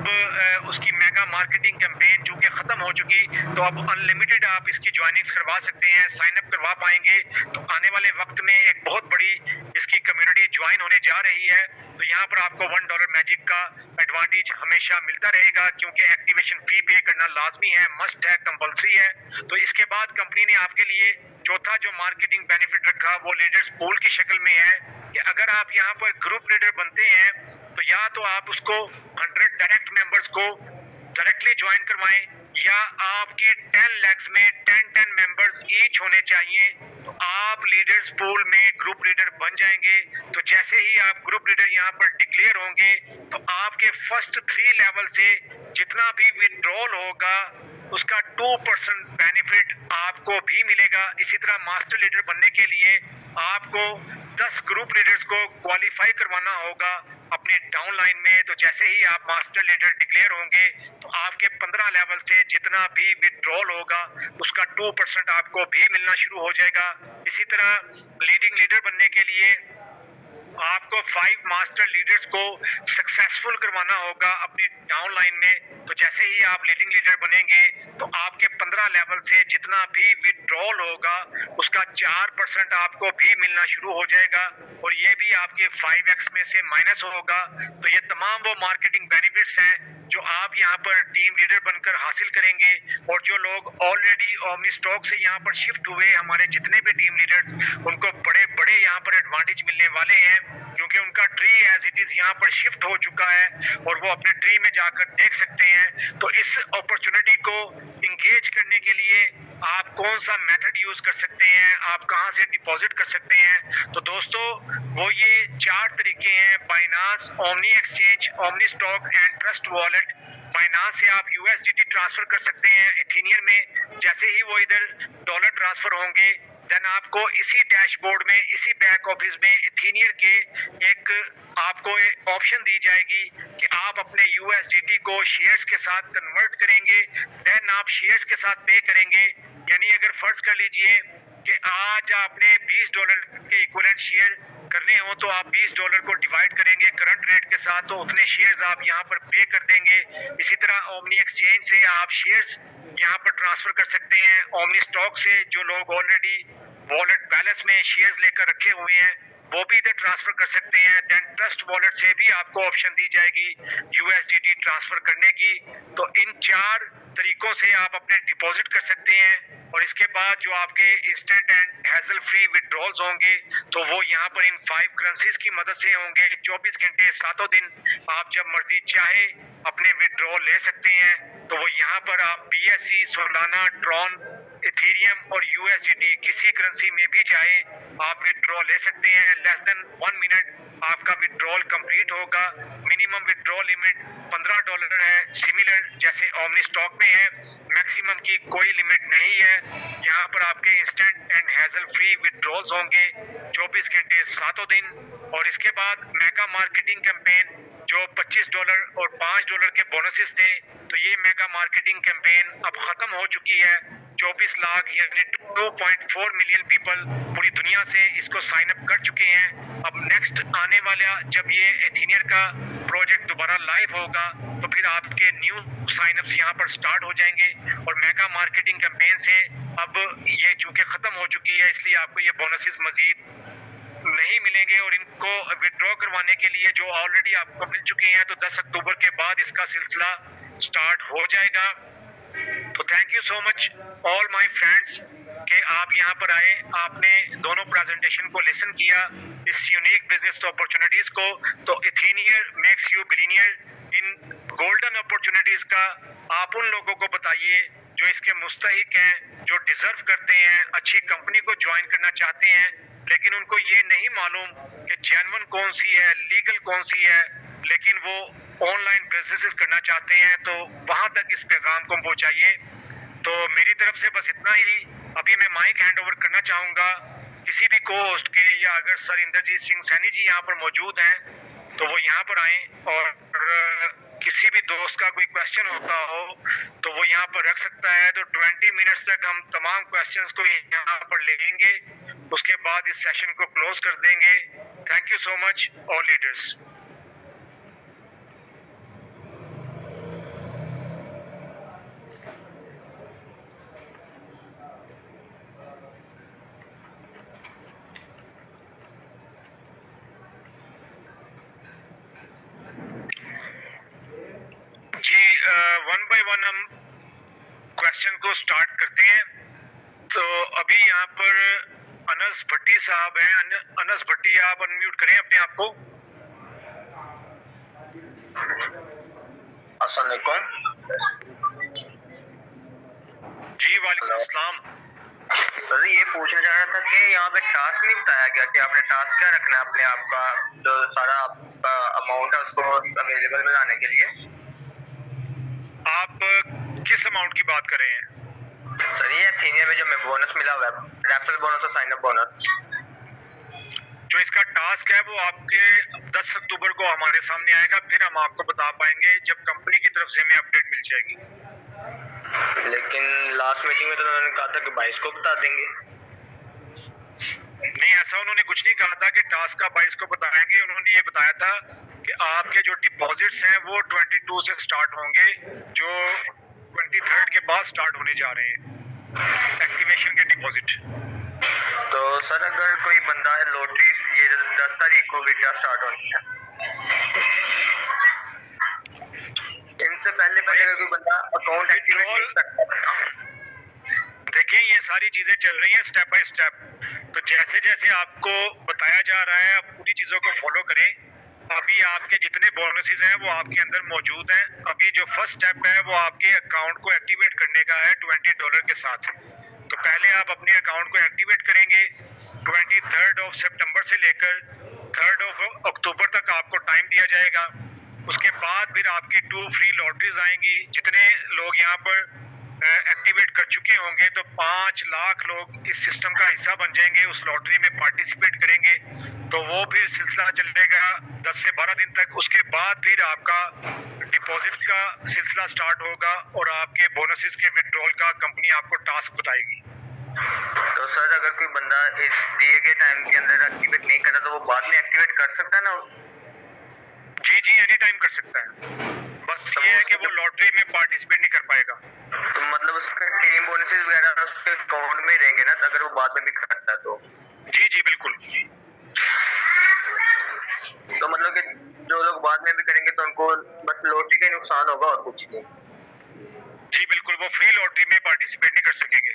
उसकी मेगा मार्केटिंग कैंपेन चूंकि खत्म हो चुकी तो अब अनलिमिटेड आप इसकी ज्वाइनिंग्स करवा सकते हैं, साइन अप करवा पाएंगे। तो आने वाले वक्त में एक बहुत बड़ी इसकी कम्युनिटी ज्वाइन होने जा रही है। तो यहाँ पर आपको $1 मैजिक का एडवांटेज हमेशा मिलता रहेगा, क्योंकि एक्टिवेशन फी पे करना लाजमी है, मस्ट है, कंपल्सरी है। तो इसके बाद कंपनी ने आपके लिए चौथा जो मार्केटिंग बेनिफिट रखा वो लीडर्स पूल की शक्ल में है कि अगर आप यहाँ पर ग्रुप लीडर बनते हैं तो या तो आप उसको 100 डायरेक्ट मेंबर्स को डायरेक्टली ज्वाइन करवाएं या आपकी 10 लैक्स में 10 मेंबर्स ईच होने चाहिए। तो आप लीडर्स पूल में ग्रुप लीडर बन जाएंगे। तो जैसे ही आप ग्रुप लीडर यहाँ पर डिक्लेयर होंगे तो आपके फर्स्ट 3 लेवल से जितना भी विड्रॉल होगा उसका 2% बेनिफिट आपको भी मिलेगा। इसी तरह मास्टर लीडर बनने के लिए आपको 10 ग्रुप लीडर्स को क्वालिफाई करवाना होगा अपने डाउन लाइन में। तो जैसे ही आप मास्टर लीडर डिक्लेयर होंगे तो आपके 15 लेवल से जितना भी विड्रॉल होगा उसका 2% आपको भी मिलना शुरू हो जाएगा। इसी तरह लीडिंग लीडर बनने के लिए आपको 5 मास्टर लीडर्स को सक्सेसफुल करवाना होगा अपनी डाउन लाइन में। तो जैसे ही आप लीडिंग लीडर बनेंगे तो आपके 15 लेवल से जितना भी विड्रॉल होगा उसका 4% आपको भी मिलना शुरू हो जाएगा और ये भी आपके 5x में से माइनस होगा। तो ये तमाम वो मार्केटिंग बेनिफिट्स हैं जो आप यहाँ पर टीम लीडर बनकर हासिल करेंगे। और जो लोग ऑलरेडी ओमनी स्टॉक से यहाँ पर शिफ्ट हुए हमारे जितने भी टीम लीडर्स उनको बड़े बड़े यहाँ पर एडवांटेज मिलने वाले हैं क्योंकि उनका ट्री एज इट इज यहाँ पर शिफ्ट हो चुका है और वो अपने ट्री में जाकर देख सकते हैं। तो इस अपॉर्चुनिटी को इंगेज करने के लिए आप कौन सा मेथड यूज कर सकते हैं, आप कहां से डिपॉजिट कर सकते हैं। तो दोस्तों वो ये 4 तरीके हैं, Binance, omni exchange, omni stock and trust wallet. Binance से आप यूएसडीटी ट्रांसफर कर सकते हैं इथेनियम में। जैसे ही वो इधर डॉलर ट्रांसफर होंगे देन आपको इसी डैशबोर्ड में इसी बैक ऑफिस में इथेनियम के एक आपको ऑप्शन दी जाएगी कि आप अपने यूएसडीटी को शेयर्स के साथ कन्वर्ट करेंगे, देन आप शेयर्स के साथ पे करेंगे। यानी अगर फर्ज कर लीजिए कि आज आपने $20 के इक्विवेलेंट शेयर करने हो तो आप $20 को डिवाइड करेंगे करंट रेट के साथ तो उतने शेयर्स आप यहाँ पर पे कर देंगे। इसी तरह ओमनी एक्सचेंज से आप शेयर्स यहाँ पर ट्रांसफर कर सकते हैं। ओमनी स्टॉक से जो लोग ऑलरेडी वॉलेट बैलेंस में शेयर्स लेकर रखे हुए हैं वो भी इधर ट्रांसफर कर सकते हैं। देन ट्रस्ट वॉलेट से भी आपको ऑप्शन दी जाएगी यूएसडीटी ट्रांसफर करने की। तो इन 4 तरीकों से आप अपने डिपॉजिट कर सकते हैं और इसके बाद जो आपके instant and hassle free withdrawals होंगे तो वो यहाँ पर इन 5 करेंसीज की मदद से होंगे। 24 घंटे 7 दिन आप जब मर्जी चाहे अपने विड्रॉल ले सकते हैं। तो वो यहाँ पर आप BSC, सोलाना, ट्रॉन, इथेरियम और यूएसडीटी किसी करेंसी में भी चाहे आप विड्रॉल ले सकते हैं। लेस देन 1 मिनट आपका विड्रॉल कंप्लीट होगा। मिनिमम विड्रॉल लिमिट $15 है, सिमिलर जैसे ओमनी स्टॉक में है। मैक्सिमम की कोई लिमिट नहीं है। यहाँ पर आपके instant and hassle free withdrawals होंगे 24 घंटे 7 दिन। और इसके बाद मेगा मार्केटिंग कैंपेन जो $25 और $5 के बोनसेस थे तो ये मेगा मार्केटिंग कैंपेन अब खत्म हो चुकी है। 24 लाख यानी 2.4 मिलियन पीपल पूरी दुनिया से इसको साइन अप कर चुके हैं। अब नेक्स्ट आने वाला जब ये एथेनियम का प्रोजेक्ट दोबारा लाइव होगा तो फिर आपके न्यू साइन अप्स यहाँ पर स्टार्ट हो जाएंगे। और मेगा मार्केटिंग कैंपेन से अब ये चूंकि खत्म हो चुकी है इसलिए आपको ये बोनसेस मजीद नहीं मिलेंगे। और इनको विड्रॉ करवाने के लिए जो ऑलरेडी आपको मिल चुके हैं तो 10 अक्टूबर के बाद इसका सिलसिला स्टार्ट हो जाएगा। तो thank you so much all my friends कि आप यहाँ पर आए, आपने दोनों प्रेजेंटेशन को लिसन किया इस यूनिक बिजनेस अपॉर्चुनिटीज को। तो इथेनियम makes you billionaire in golden opportunities का आप उन लोगों को बताइए जो इसके मुस्तहिक हैं, जो डिजर्व करते हैं, अच्छी कंपनी को ज्वाइन करना चाहते हैं लेकिन उनको ये नहीं मालूम कि जेन्युइन कौन सी है, लीगल कौन सी है, लेकिन वो ऑनलाइन बिजनेसेस करना चाहते हैं। तो वहां तक इस पैगाम को पहुंचाइए। तो मेरी तरफ से बस इतना ही। अभी मैं माइक हैंड ओवर करना चाहूंगा किसी भी को होस्ट के, या अगर सर इंद्रजीत सिंह सैनी जी यहाँ पर मौजूद हैं तो वो यहाँ पर आए और किसी भी दोस्त का कोई क्वेश्चन होता हो तो वो यहाँ पर रख सकता है। तो 20 मिनट्स तक हम तमाम क्वेश्चंस को यहाँ पर लेंगे, उसके बाद इस सेशन को क्लोज कर देंगे। Thank you so much all leaders. जी 1 बाय 1 हम क्वेश्चन को स्टार्ट करते हैं। तो अभी यहाँ पर अनस भट्टी साहब हैं। अनस भट्टी आप अनम्यूट करें अपने आप को। अस्सलाम वालेकुम जी वालेकुम अस्सलाम। सर ये पूछना चाह रहा था कि यहाँ पे टास्क नहीं बताया गया कि आपने टास्क क्या रखना है अपने आप का, जो सारा आपका अमाउंट है उसको अवेलेबल बनाने के लिए। आप किस अमाउंट की बात कर रहे हैं? सर ये एथेनियम में जो मैं बोनस मिला हुआ है, रेफरल बोनस और साइन अप बोनस। जो इसका टास्क है वो आपके 10 अक्टूबर को हमारे सामने आएगा, फिर हम आपको बता पाएंगे जब कंपनी की तरफ से हमें अपडेट मिल जाएगी। लेकिन लास्ट मीटिंग में तो उन्होंने कहा था कि 22 को बता देंगे। नहीं, ऐसा उन्होंने कुछ नहीं कहा था कि टास्क का 22 को बताएंगे। उन्होंने ये बताया था कि आपके जो डिपॉजिट्स हैं वो 22 से स्टार्ट होंगे, जो 23rd के बाद स्टार्ट होने जा रहे हैं एक्टिवेशन के डिपॉजिट। तो सर अगर कोई बंदा है लॉटरी ये 10 तारीख को विड्रॉ स्टार्ट होनी है, इनसे पहले अगर कोई बंदा अकाउंट एक्टिवेट नहीं करता, देखिए ये सारी चीजें चल रही हैं स्टेप बाय स्टेप, तो जैसे जैसे आपको बताया जा रहा है आप पूरी चीजों को फॉलो करें। अभी आपके जितने बोनसेस हैं वो आपके अंदर मौजूद हैं। अभी जो फर्स्ट स्टेप है वो आपके अकाउंट को एक्टिवेट करने का है $20 के साथ। तो पहले आप अपने अकाउंट को एक्टिवेट करेंगे 23rd सितंबर से लेकर 3rd अक्टूबर तक आपको टाइम दिया जाएगा। उसके बाद फिर आपकी 2 फ्री लॉटरीज आएंगी। जितने लोग यहाँ पर एक्टिवेट कर चुके होंगे तो 5 लाख लोग इस सिस्टम का हिस्सा बन जाएंगे, उस लॉटरी में पार्टिसिपेट करेंगे। तो वो फिर सिलसिला चलेगा 10 से 12 दिन तक। उसके बाद फिर आपका डिपॉजिट का सिलसिला स्टार्ट होगा और आपके बोनसेस के विड्रॉल का कंपनी आपको टास्क बताएगी। तो सर अगर कोई बंदा इस दिए गए टाइम के अंदर एक्टिवेट नहीं करता तो वो बाद में एक्टिवेट कर सकता है ना? जी जी, एनी टाइम कर सकता है, बस ये है कि वो लॉटरी में पार्टिसिपेट नहीं कर पाएगा। तो मतलब उसके टीम बोनसेस वगैरह उसके अकाउंट में ही रहेंगे ना, अगर वो बाद में भी करता है तो? जी जी बिल्कुल। तो मतलब कि जो लोग बाद में भी करेंगे तो उनको बस लॉटरी का ही नुकसान होगा और कुछ नहीं? जी बिल्कुल, वो फ्री लॉटरी में पार्टिसिपेट नहीं कर सकेंगे।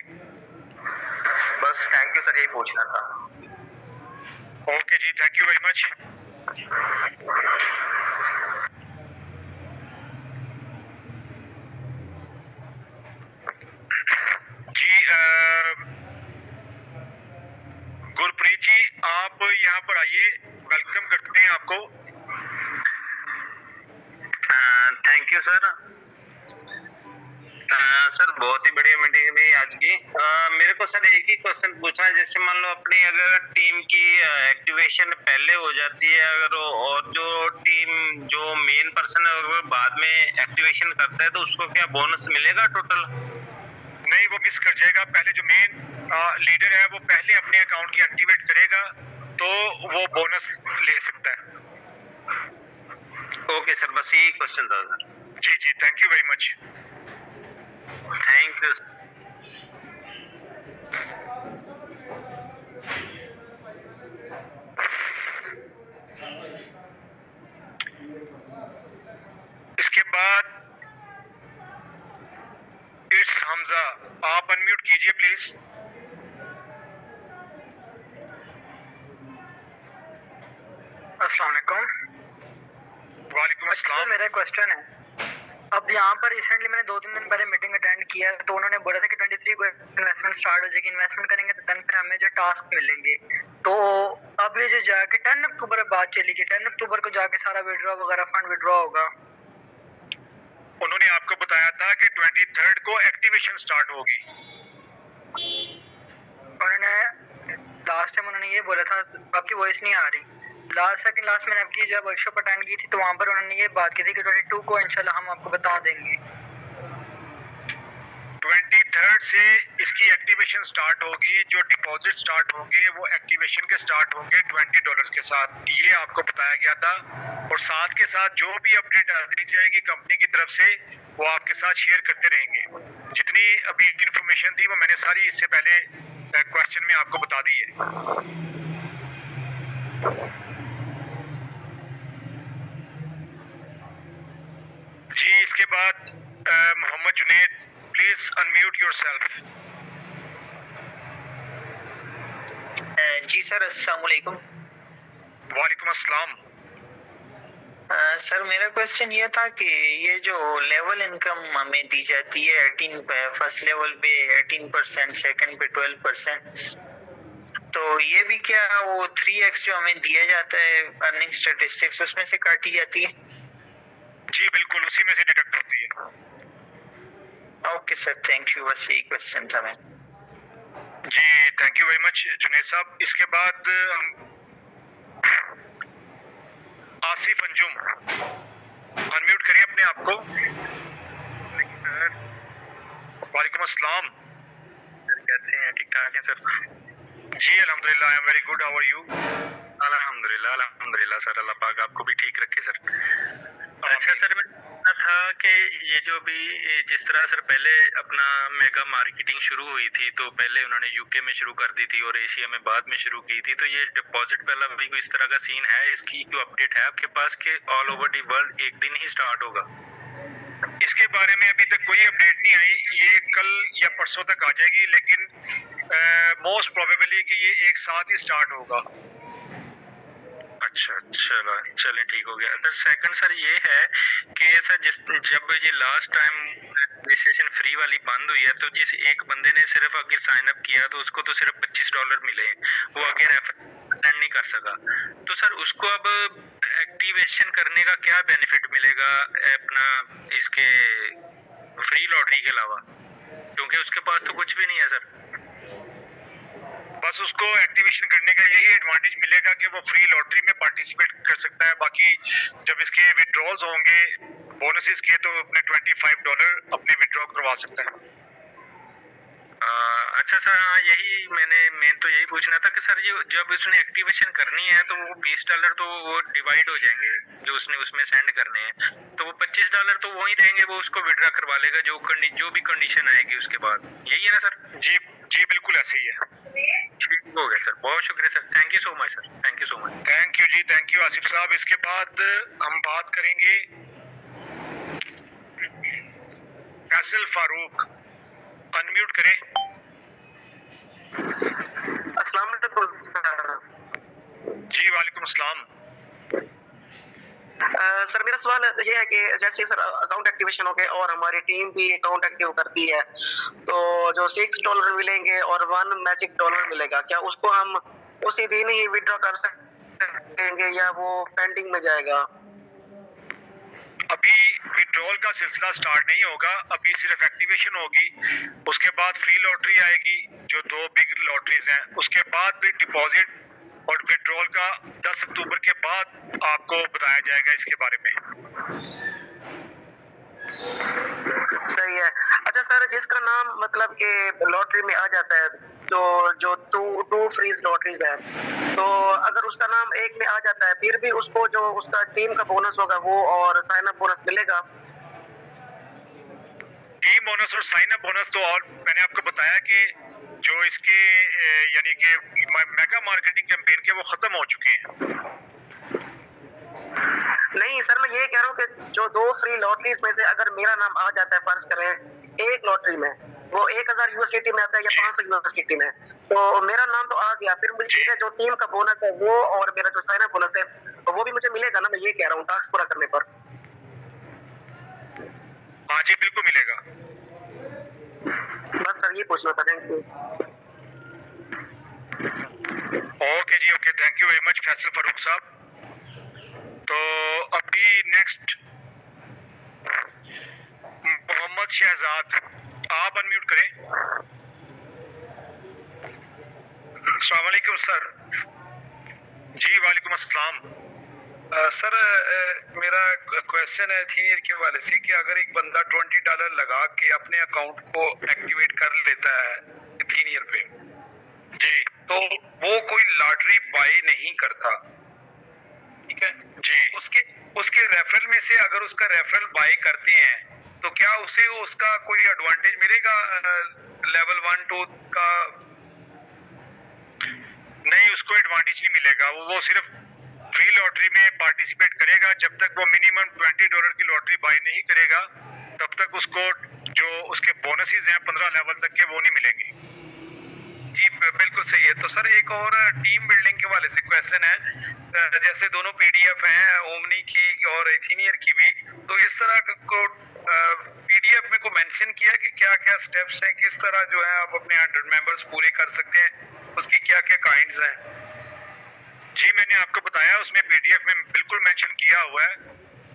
बस थैंक यू सर, यही पूछना था। ओके जी, थैंक यू वेरी मच। जी गुरप्रीत जी, आप यहाँ पर आइए, वेलकम करते हैं आपको। Thank you sir. सर बहुत ही बढ़िया मीटिंग में आज की। मेरे को सर एक ही क्वेश्चन पूछना है, जैसे मान लो अपनी अगर टीम की एक्टिवेशन पहले हो जाती है अगर, और जो टीम जो मेन पर्सन है अगर बाद में एक्टिवेशन करता है तो उसको क्या बोनस मिलेगा टोटल? नहीं, वो मिस कर जाएगा। पहले जो मेन लीडर है वो पहले अपने अकाउंट की एक्टिवेट करेगा तो वो बोनस ले सकता है। ओके सर, बस यही क्वेश्चन था सर। जी जी, thank you very much. Thank you. इसके बाद इट्स हमजा, आप अनम्यूट कीजिए प्लीज। अस्सलाम वालेकुम। वालेकुम अस्सलाम। मेरा क्वेश्चन है, अब यहाँ पर रिसेंटली मैंने 2-3 दिन पहले मीटिंग अटेंड किया तो उन्होंने बोला था कि 23 को इन्वेस्टमेंट स्टार्ट हो जाएगी। इन्वेस्टमेंट करेंगे तो देन फिर हमें जो टास्क मिलेंगे। तो अब ये जो जाके 10 अक्टूबर बात चली कि 10 अक्टूबर को जाके सारा विड्रॉ वगैरह फंड विड्रॉ होगा। उन्होंने आपको बताया था कि 23rd को एक्टिवेशन स्टार्ट होगी। उन्होंने लास्ट टाइम उन्होंने ये बोला था, आपकी वॉइस नहीं आ रही। लास्ट मैंने आपकी जब वर्कशॉप अटेंड की थी तो वहाँ पर उन्होंने ये बात की थी कि 22 को इंशाल्लाह हम आपको बता देंगे। 23rd से इसकी एक्टिवेशन स्टार्ट होगी। जो डिपॉजिट स्टार्ट होंगे वो एक्टिवेशन के स्टार्ट होंगे $20 के साथ, ये आपको बताया गया था। और साथ के साथ जो भी अपडेट दी जाएगी कंपनी की तरफ से वो आपके साथ शेयर करते रहेंगे। जितनी अभी इंफॉर्मेशन थी वो मैंने सारी इससे पहले क्वेश्चन में आपको बता दी है। जी, इसके बाद Mohammed Junaid, please unmute yourself. जी सर, अस्सलाम वालेकुम। वालेकुम अस्सलाम। सर मेरा क्वेश्चन ये था कि ये जो लेवल इनकम हमें दी जाती है 18 फर्स्ट लेवल पे 18%, सेकंड पे 12%, तो ये भी क्या वो 3x जो हमें दिया जाता है अर्निंग स्टैटिस्टिक्स उसमें से काटी जाती है? जी बिल्कुल, उसी में से डिडक्ट होती है। ओके सर, थैंक यू, बस यही क्वेश्चन था मैं। जी thank you very much Junaid साहब। इसके बाद हम आसिफ अंजुम, अनम्यूट करें अपने आप को। सर वालेकुम अस्सलाम सर, कैसे हैं? ठीक ठाक हैं सर? जी अल्हम्दुलिल्लाह, I am very good, how are you? अल्हम्दुलिल्लाह अल्हम्दुलिल्लाह सर, अल्लाह पाक आपको भी ठीक रखे सर। अच्छा सर, मैं पूछना था कि ये जो भी जिस तरह सर पहले अपना मेगा मार्केटिंग शुरू हुई थी, तो पहले उन्होंने यूके में शुरू कर दी थी और एशिया में बाद में शुरू की थी, तो ये डिपॉजिट वाला भी कोई इस तरह का सीन है? इसकी जो अपडेट है आपके पास कि ऑल ओवर दी वर्ल्ड एक दिन ही स्टार्ट होगा? इसके बारे में अभी तक कोई अपडेट नहीं आई, ये कल या परसों तक आ जाएगी, लेकिन मोस्ट प्रोबेबली कि ये एक साथ ही स्टार्ट होगा। अच्छा चलो, चलें ठीक हो गया सर। सेकंड सर ये है कि सर जब ये लास्ट टाइम रजिस्ट्रेशन फ्री वाली बंद हुई है, तो जिस एक बंदे ने सिर्फ अगर साइन अप किया तो उसको तो सिर्फ $25 मिले, वो आगे रेफर सेंड नहीं कर सका, तो सर उसको अब एक्टिवेशन करने का क्या बेनिफिट मिलेगा अपना इसके फ्री लॉटरी के अलावा? क्योंकि उसके पास तो कुछ भी नहीं है सर। बस उसको एक्टिवेशन करने का यही एडवांटेज मिलेगा कि वो फ्री लॉटरी में पार्टिसिपेट कर सकता है। बाकी जब इसके विड्रॉल्स होंगे बोनसेस के, तो अपने $25 अपने विड्रॉ करवा सकता है। अच्छा सर, हाँ यही मैंने मेन तो यही पूछना था कि सर ये जब उसने एक्टिवेशन करनी है तो वो $20 तो वो डिवाइड हो जाएंगे जो उसने उसमें सेंड करने हैं, तो वो $25 तो वही रहेंगे, वो उसको विड्रॉ करवा लेगा जो भी कंडीशन आएगी उसके बाद, यही है ना सर? जी जी बिल्कुल ऐसे ही है। ठीक हो गया सर, बहुत शुक्रिया sir, thank you so much sir, thank you so much. Thank you जी, थैंक यू आसिफ साहब। इसके बाद हम बात करेंगे फैसल फारूक, अनम्यूट करें। अस्सलाम वालेकुम जी वालेकुम अस्सलाम। सर, मेरा सवाल ये है कि जैसे सर अकाउंट एक्टिवेशन हो गए और हमारी टीम भी अकाउंट एक्टिव करती है, तो जो $6 मिलेंगे और $1 मैजिक डॉलर मिलेगा, क्या उसको हम उसी दिन ही विड्रॉ कर सकेंगे या वो पेंडिंग में जाएगा? अभी विड्रॉल का सिलसिला स्टार्ट नहीं होगा, अभी सिर्फ एक्टिवेशन होगी, उसके बाद फ्री लॉटरी आएगी जो 2 बिग लॉटरीज हैं, उसके बाद भी डिपॉजिट और विड्रॉल का 10 अक्टूबर के बाद आपको बताया जाएगा इसके बारे में। सही है। अच्छा सर, जिसका नाम मतलब कि लॉटरी में आ जाता है, तो जो टू फ्रीज लॉटरीज है, तो अगर उसका नाम एक में आ जाता है, फिर भी उसको जो उसका टीम का बोनस होगा वो और साइन अप बोनस मिलेगा? टीम बोनस और साइन अप बोनस तो और मैंने आपको बताया कि जो इसके यानी कि मेगा मार्केटिंग कैंपेन के वो खत्म हो चुके हैं। नहीं सर, मैं ये कह रहा हूँ कि जो 2 फ्री लॉटरीज में से अगर मेरा नाम आ जाता है, फर्ज करें एक लॉटरी में वो 1000 USDT में आता है या 500 USDT में, तो मेरा नाम तो आ गया, फिर मुझे जो टीम का बोनस है वो और मेरा जो साइन अप बोनस है वो भी मुझे मिलेगा ना? मैं ये कह रहा हूँ टास्क पूरा करने पर। हाँ जी बिल्कुल मिलेगा। बस सर ये पूछना था, थैंक यू। ओके जी, okay, thank you very much Faisal Farooq sahab. तो अभी नेक्स्ट मोहम्मद शहजाद, आप अनम्यूट करें। अस्सलाम वालेकुम सर। जी वालेकुम अस्सलाम। सर मेरा क्वेश्चन है एथीनियर के हवाले से कि अगर एक बंदा $20 लगा के अपने अकाउंट को एक्टिवेट कर लेता है एथीनियर पे जी, तो वो कोई लॉटरी बाय नहीं करता, ठीक है जी, उसके रेफरल में से अगर उसका रेफरल बाय करते हैं तो क्या उसे उसका कोई एडवांटेज मिलेगा लेवल 1 2 का? नहीं, उसको एडवांटेज नहीं मिलेगा, वो सिर्फ फ्री लॉटरी में पार्टिसिपेट करेगा। जब तक वो मिनिमम $20 की लॉटरी बाय नहीं करेगा तब तक उसको जो उसके बोनसेस हैं 15 लेवल तक के वो नहीं मिलेंगे। जी बिल्कुल सही है। तो सर एक और टीम बिल्डिंग के वाले से क्वेश्चन है, जैसे दोनों पीडीएफ हैं ओमनी की और एथीनियर की भी, तो इस तरह को पीडीएफ में को मेंशन किया कि क्या क्या स्टेप्स हैं, किस तरह जो है आप अपने 100 मेंबर्स पूरे कर सकते हैं, उसकी क्या क्या काइंड्स हैं? जी मैंने आपको बताया, उसमें पीडीएफ में बिल्कुल मेंशन किया हुआ है,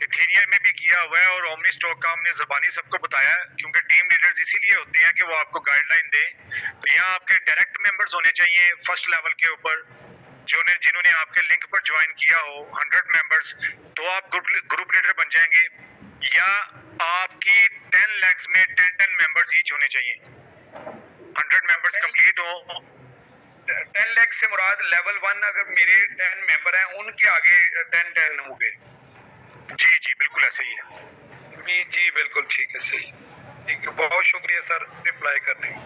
एथेनियर में भी किया हुआ है और ओमनी स्टॉक का हमने ज़बानी सबको बताया है, क्योंकि टीम लीडर्स इसीलिए होते हैं कि वो आपको गाइडलाइन दें। तो यहाँ आपके डायरेक्ट मेंबर्स होने चाहिए फर्स्ट लेवल के ऊपर, जिन्होंने आपके लिंक पर ज्वाइन किया हो 100 मेंबर्स, तो आप ग्रुप लीडर बन जाएंगे, या आपकी 10 lakhs में 10 मेंबर्स ईच होने चाहिए। 100 मेंबर्स कंप्लीट हो। 10 लाख से मुराद लेवल 1 अगर मेरे 10 मेंबर हैं उनके आगे 10 हो गए। जी जी बिल्कुल ऐसे ही है। जी बिल्कुल ठीक है, सही ठीक है। बहुत शुक्रिया सर रिप्लाई करने का।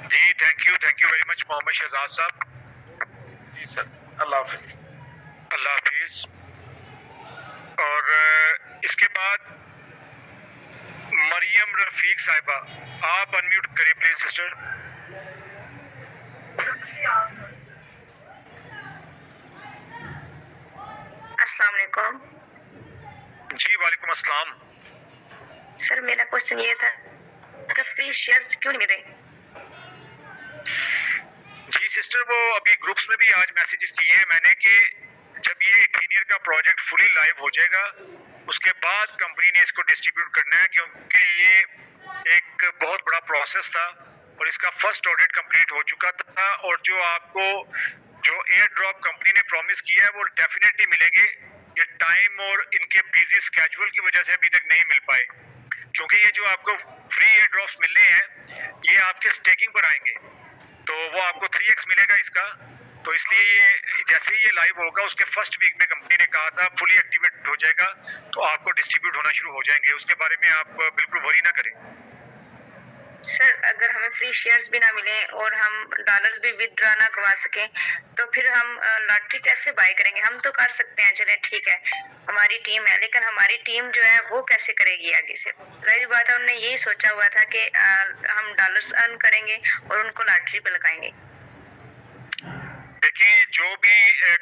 जी thank you very much Mohammad Shahzad साहब। जी सर, अल्लाह हाफिज। अल्लाह हाफिज। और इसके बाद मरियम रफीक साहिबा, आप अनम्यूट करें प्लीज सिस्टर। अस्सलाम वालेकुम। जी वालेकुम अस्सलाम। सर मेरा क्वेश्चन ये था कि फ्री शेयर्स क्यों नहीं मिल रहे? जी सिस्टर, वो अभी ग्रुप्स में भी आज मैसेजेस दिए हैं मैंने कि जब ये इंजीनियर का प्रोजेक्ट फुली लाइव हो जाएगा उसके बाद कंपनी ने इसको डिस्ट्रीब्यूट करना है, क्योंकि ये एक बहुत बड़ा प्रोसेस था और इसका फर्स्ट ऑडिट कंप्लीट हो चुका था, और जो आपको जो एयर ड्रॉप कंपनी ने प्रॉमिस किया है वो डेफिनेटली मिलेंगे। ये टाइम और इनके बिजी स्केड्यूल की वजह से अभी तक नहीं मिल पाए, क्योंकि ये जो आपको फ्री एयर ड्रॉप्स मिलने हैं ये आपके स्टेकिंग पर आएंगे, तो वो आपको 3x मिलेगा इसका। तो इसलिए ये जैसे ही ये लाइव होगा उसके फर्स्ट वीक में कंपनी ने कहा था फुली एक्टिवेट हो जाएगा तो आपको डिस्ट्रीब्यूट होना शुरू हो जाएंगे। उसके बारे में आप बिल्कुल वरी ना करें। सर अगर हमें फ्री शेयर्स भी ना मिले और हम डॉलर्स भी विदड्रॉ ना करवा सके तो फिर हम लॉटरी कैसे बाय करेंगे? हम तो कर सकते हैं, चले ठीक है हमारी टीम है, लेकिन हमारी टीम जो है वो कैसे करेगी आगे से? जाहिर बात है उन्होंने यही सोचा हुआ था कि हम डॉलर्स अर्न करेंगे और उनको लॉटरी पे लगाएंगे। देखिए जो भी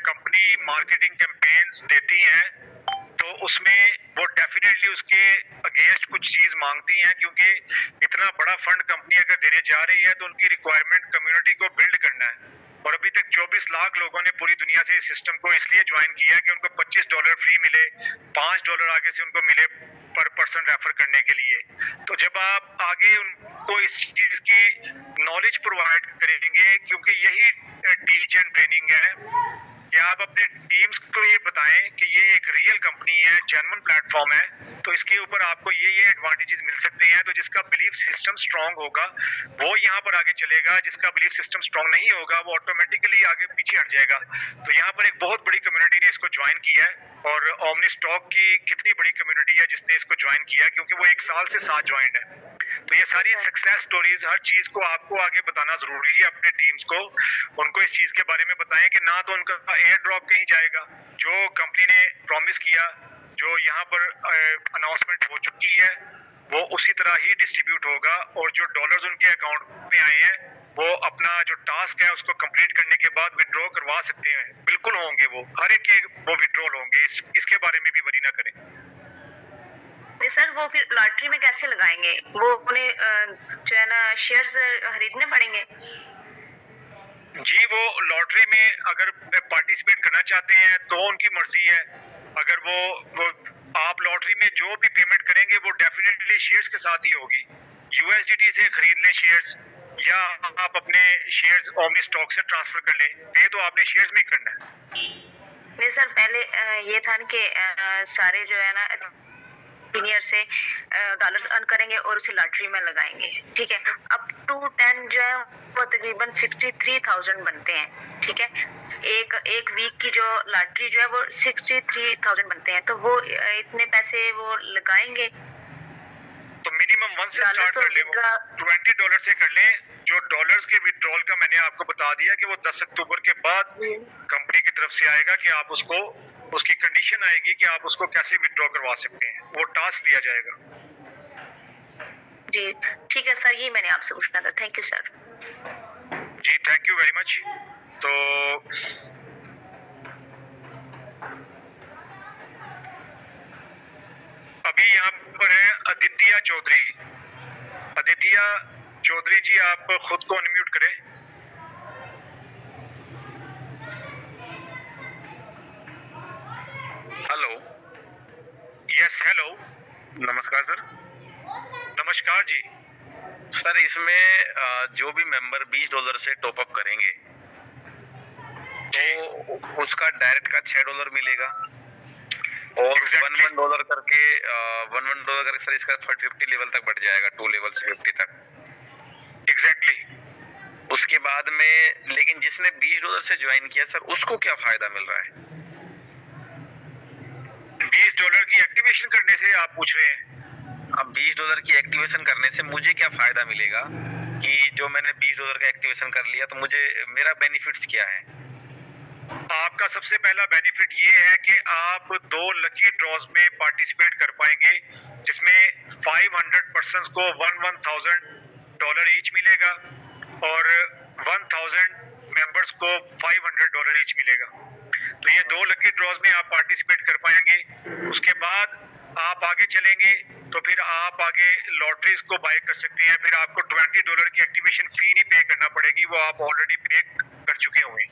कंपनी मार्केटिंग कैंपेन्स देती हैं तो उसमें वो डेफिनेटली उसके अगेंस्ट कुछ चीज मांगती हैं, क्योंकि इतना बड़ा फंड कंपनी अगर देने जा रही है तो उनकी रिक्वायरमेंट कम्युनिटी को बिल्ड करना है। और अभी तक 24 लाख लोगों ने पूरी दुनिया से इस सिस्टम को इसलिए ज्वाइन किया कि उनको $25 फ्री मिले, $5 आगे से उनको मिले पर पर्सन रेफर करने के लिए। तो जब आप आगे उनको इस चीज की नॉलेज प्रोवाइड करेंगे, क्योंकि यही टीच एंड ट्रेनिंग है कि आप अपने टीम्स को ये बताएं कि ये एक रियल कंपनी है, जेन्युइन प्लेटफॉर्म है, तो इसके ऊपर आपको ये एडवांटेजेस मिल सकते हैं। तो जिसका बिलीफ सिस्टम स्ट्रांग होगा वो यहाँ पर आगे चलेगा, जिसका बिलीफ सिस्टम स्ट्रांग नहीं होगा वो ऑटोमेटिकली आगे पीछे हट जाएगा। तो यहाँ पर एक बहुत बड़ी कम्युनिटी ने इसको ज्वाइन किया है, और ओमनी स्टॉक की कितनी बड़ी कम्युनिटी है जिसने इसको ज्वाइन किया, क्योंकि वो 1 साल से साथ ज्वाइन है। तो ये सारी सक्सेस स्टोरीज, हर चीज को आपको आगे बताना जरूरी है अपने टीम्स को। उनको इस चीज के बारे में बताएं कि ना तो उनका एयर ड्रॉप कहीं जाएगा, जो कंपनी ने प्रॉमिस किया, जो यहाँ पर अनाउंसमेंट हो चुकी है वो उसी तरह ही डिस्ट्रीब्यूट होगा, और जो डॉलर्स उनके अकाउंट में आए हैं वो अपना जो टास्क है उसको कंप्लीट करने के बाद विड्रॉ करवा सकते हैं। बिल्कुल होंगे, वो हर एक के वो विड्रॉल होंगे, इसके बारे में भी वरी ना करें। सर वो फिर लॉटरी में कैसे लगाएंगे? वो उन्हें जो है ना शेयर्स खरीदने पड़ेंगे? जी वो लॉटरी में अगर पार्टिसिपेट करना चाहते हैं तो उनकी मर्जी है। अगर वो आप लॉटरी में जो भी पेमेंट करेंगे वो डेफिनेटली शेयर्स के साथ ही होगी। USDT से खरीद लें शेयर्स, या आप अपने शेयर्स ओमनी स्टॉक से ट्रांसफर कर लें, पे तो आपने शेयर्स में करना है। नहीं सर पहले ये था कि सारे जो है ना सीनियर से डॉलर्स अर्न करेंगे और उसे लॉटरी में लगाएंगे, ठीक है। अप टू 10 जो है वो तकरीबन 63,000 बनते हैं, ठीक है। एक वीक की जो लॉटरी जो है वो 63,000 बनते हैं, तो वो इतने पैसे वो लगाएंगे। तो मिनिमम 1 से स्टार्ट कर लें, $20 से कर लें। जो डॉलर्स के विड्रॉल का मैंने आपको बता दिया कि वो 10 अक्टूबर के बाद कंपनी की तरफ से आएगा कि आप उसको, उसकी कंडीशन आएगी कि आप उसको कैसे विड्रॉ करवा सकते हैं, वो टास्क दिया जाएगा। जी ठीक है सर, ये मैंने आपसे पूछना था। Thank you sir. जी थैंक यू वेरी मच। तो अभी यहाँ पर है आदित्य चौधरी। आदित्य चौधरी जी आप खुद को अनम्यूट करें। हेलो। Yes hello. नमस्कार सर। नमस्कार जी। सर इसमें जो भी मेंबर $20 से टॉप अप करेंगे तो उसका डायरेक्ट का $6 मिलेगा और $1 करके $1 सर इसका 50 लेवल तक बढ़ जाएगा, 2 लेवल से 50 तक। एग्जैक्टली। उसके बाद में लेकिन जिसने $20 से ज्वाइन किया सर उसको क्या फायदा मिल रहा है? $20 की एक्टिवेशन करने से आप पूछ रहे हैं? अब $20 की एक्टिवेशन करने से मुझे क्या फायदा मिलेगा कि जो मैंने $20 का एक्टिवेशन कर लिया तो मुझे मेरा बेनिफिट्स क्या है? आपका सबसे पहला बेनिफिट ये है कि आप 2 लकी ड्रॉज में पार्टिसिपेट कर पाएंगे जिसमें 500 पर्सन्स को $1,000 ईच मिलेगा और 1000 मेंबर्स को $500 ईच मिलेगा। तो ये 2 लकी ड्रॉज में आप पार्टिसिपेट कर पाएंगे। उसके बाद आप आगे चलेंगे तो फिर आप आगे लॉटरीज को बाय कर सकते हैं। फिर आपको $20 की एक्टिवेशन फी नहीं पे करना पड़ेगी, वो आप ऑलरेडी पे कर चुके हुए हैं।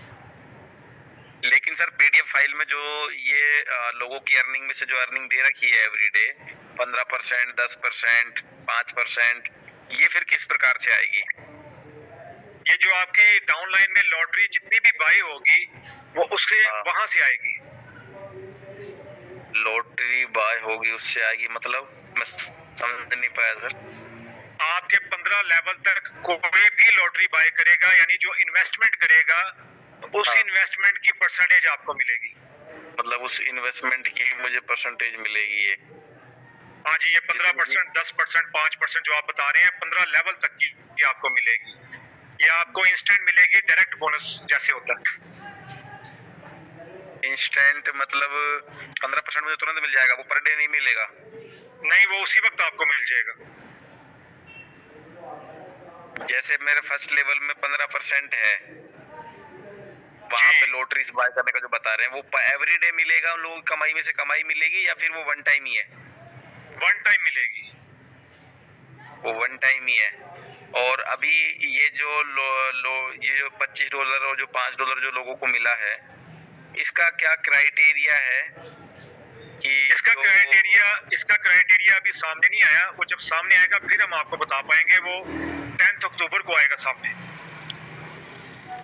लेकिन सर पीडीएफ फाइल में जो ये लोगों की अर्निंग में से जो अर्निंग दे रखी है एवरीडे 15%, 10%, 5%, ये फिर किस प्रकार से आएगी? ये जो आपकी डाउनलाइन में लॉटरी जितनी भी बाई होगी वो उससे वहां से आएगी। लॉटरी बाय होगी उससे आएगी मतलब मैं समझ नहीं पाया सर। आपके 15 लेवल तक कोई भी लॉटरी बाय करेगा यानी जो इन्वेस्टमेंट करेगा उस इन्वेस्टमेंट की परसेंटेज आपको मिलेगी। मतलब उस इन्वेस्टमेंट की मुझे परसेंटेज मिलेगी ये? हाँ जी, ये 15%, 10%, 5% जो आप बता रहे हैं 15 लेवल तक की ये आपको मिलेगी। ये आपको इंस्टेंट मिलेगी, डायरेक्ट बोनस जैसे होता है। इंस्टेंट मतलब 15% मुझे तुरंत मिल जाएगा, वो पर डे नहीं मिलेगा? नहीं, वो उसी वक्त आपको मिल जाएगा। जैसे मेरे फर्स्ट लेवल में 15% है, वहाँ पे लॉटरीज बाय करने का जो बता रहे हैं वो एवरीडे मिलेगा, उन लोगों की कमाई में से कमाई मिलेगी या फिर वो वन टाइम ही है? वन टाइम मिलेगी। वो वन टाइम ही है। और अभी ये जो ये जो $25 और जो $5 जो लोगों को मिला है इसका क्या क्राइटेरिया है कि इसका क्राइटेरिया अभी सामने नहीं आया। वो जब सामने आएगा फिर हम आपको बता पाएंगे। वो 10 अक्टूबर को आएगा सामने।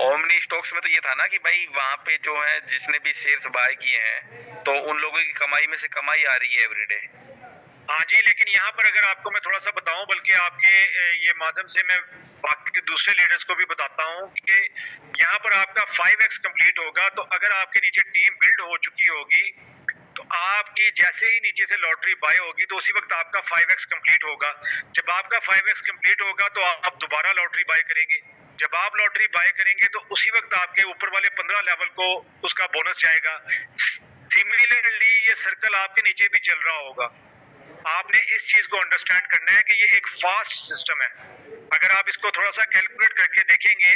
ओमनी स्टॉक्स में तो ये था ना कि भाई वहाँ पे जो है जिसने भी शेयर्स बाय किए हैं तो उन लोगों की कमाई में से कमाई आ रही है एवरीडे। हाँ जी, लेकिन यहाँ पर अगर आपको मैं थोड़ा सा बताऊं, बल्कि आपके ये माध्यम से मैं बाकी के दूसरे लीडर्स को भी बताता हूँ कि यहाँ पर आपका 5x कंप्लीट होगा। तो अगर आपके नीचे टीम बिल्ड हो चुकी होगी तो आपकी जैसे ही नीचे से लॉटरी बाय होगी तो उसी वक्त आपका 5x कंप्लीट होगा। जब आपका 5x कंप्लीट होगा तो आप दोबारा लॉटरी बाय करेंगे। जब आप लॉटरी बाय करेंगे तो उसी वक्त आपके ऊपर वाले 15 लेवल को उसका बोनस जाएगा। सिमिलरली ये सर्कल आपके नीचे भी चल रहा होगा। आपने इस चीज को अंडरस्टैंड करना है कि ये एक फास्ट सिस्टम है। अगर आप इसको थोड़ा सा कैलकुलेट करके देखेंगे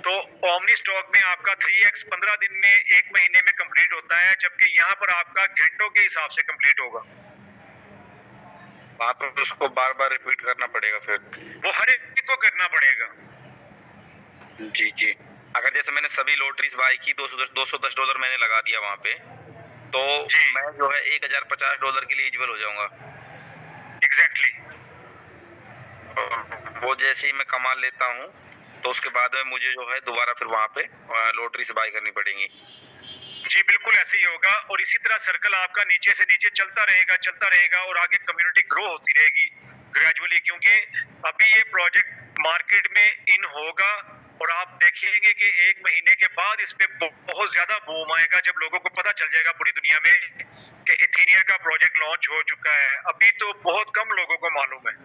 तो ओमनी स्टॉक में आपका 3x 15 दिन में, 1 महीने में कंप्लीट होता है, जबकि यहाँ पर आपका घंटों के हिसाब से कंप्लीट होगा। वहाँ पर उसको बार बार रिपीट करना पड़ेगा, फिर वो हर एक को करना पड़ेगा। जी जी। अगर जैसे मैंने सभी लॉटरीज बाय की, $210 मैंने लगा दिया वहाँ पे, तो मैं जो है $1050 के लिए एलिजिबल हो जाऊंगा। एग्जैक्टली। वो जैसे ही मैं कमा लेता हूँ तो उसके बाद में मुझे जो है दोबारा फिर वहाँ पे लॉटरी से बाय करनी पड़ेगी। जी बिल्कुल ऐसे ही होगा। और इसी तरह सर्कल आपका नीचे से नीचे चलता रहेगा और आगे कम्युनिटी ग्रो होती रहेगी ग्रेजुअली, क्योंकि अभी ये प्रोजेक्ट मार्केट में इन होगा और आप देखेंगे कि 1 महीने के बाद इस पे बहुत ज्यादा बूम आएगा जब लोगों को पता चल जाएगा पूरी दुनिया में कि इथेनिया का प्रोजेक्ट लॉन्च हो चुका है। अभी तो बहुत कम लोगों को मालूम है।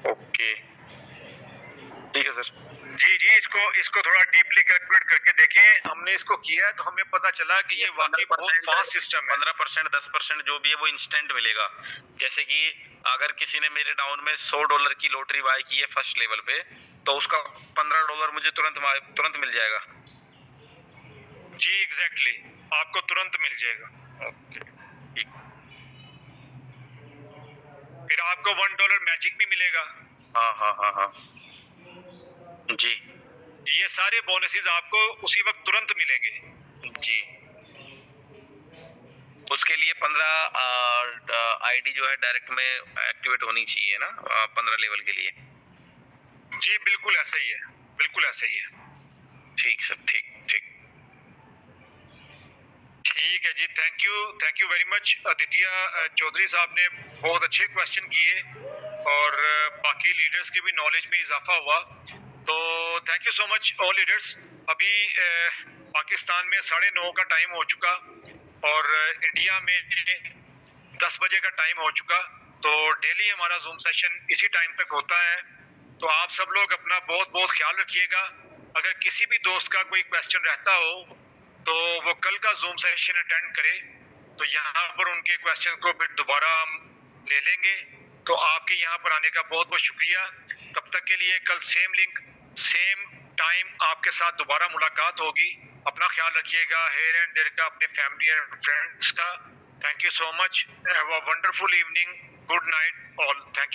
ओके, ठीक है सर। जी, इसको थोड़ा डीपली कैलकुलेट करके देखें। हमने इसको किया तो हमें पता चला कि ये वाकई बहुत फास्ट सिस्टम है। 15%, 10% जो भी है वो इंस्टेंट मिलेगा। जैसे कि अगर किसी ने मेरे डाउन में $100 की लॉटरी बाय की है फर्स्ट लेवल पे, तो उसका $15 मुझे तुरंत मिल जाएगा। जी एग्जैक्टली, आपको तुरंत मिल जाएगा। ओके, फिर आपको $1 मैजिक भी मिलेगा। हाँ जी। ये सारे बोनसेस आपको उसी वक्त तुरंत मिलेंगे। जी। उसके लिए 15 आईडी जो है डायरेक्ट में एक्टिवेट होनी चाहिए ना 15 लेवल के लिए? जी बिल्कुल ऐसा ही है। बिल्कुल ऐसा ही है। ठीक सर, ठीक ठीक ठीक है जी। Thank you very much Aditya Chaudhary साहब ने बहुत अच्छे क्वेश्चन किए और बाकी लीडर्स के भी नॉलेज में इजाफा हुआ, तो thank you so much all leaders. अभी पाकिस्तान में 9:30 का टाइम हो चुका और इंडिया में 10 बजे का टाइम हो चुका, तो डेली हमारा जूम सेशन इसी टाइम तक होता है। तो आप सब लोग अपना बहुत बहुत ख्याल रखिएगा। अगर किसी भी दोस्त का कोई क्वेश्चन रहता हो तो वो कल का जूम सेशन अटेंड करे, तो यहाँ पर उनके क्वेश्चन को फिर दोबारा हम ले लेंगे। तो आपके यहाँ पर आने का बहुत बहुत शुक्रिया। तब तक के लिए कल सेम लिंक सेम टाइम आपके साथ दोबारा मुलाकात होगी। अपना ख्याल रखिएगा, हेयर एंड देयर का, अपने फैमिली एंड फ्रेंड्स का। Thank you so much. Have a wonderful evening. Good night all. Thank you.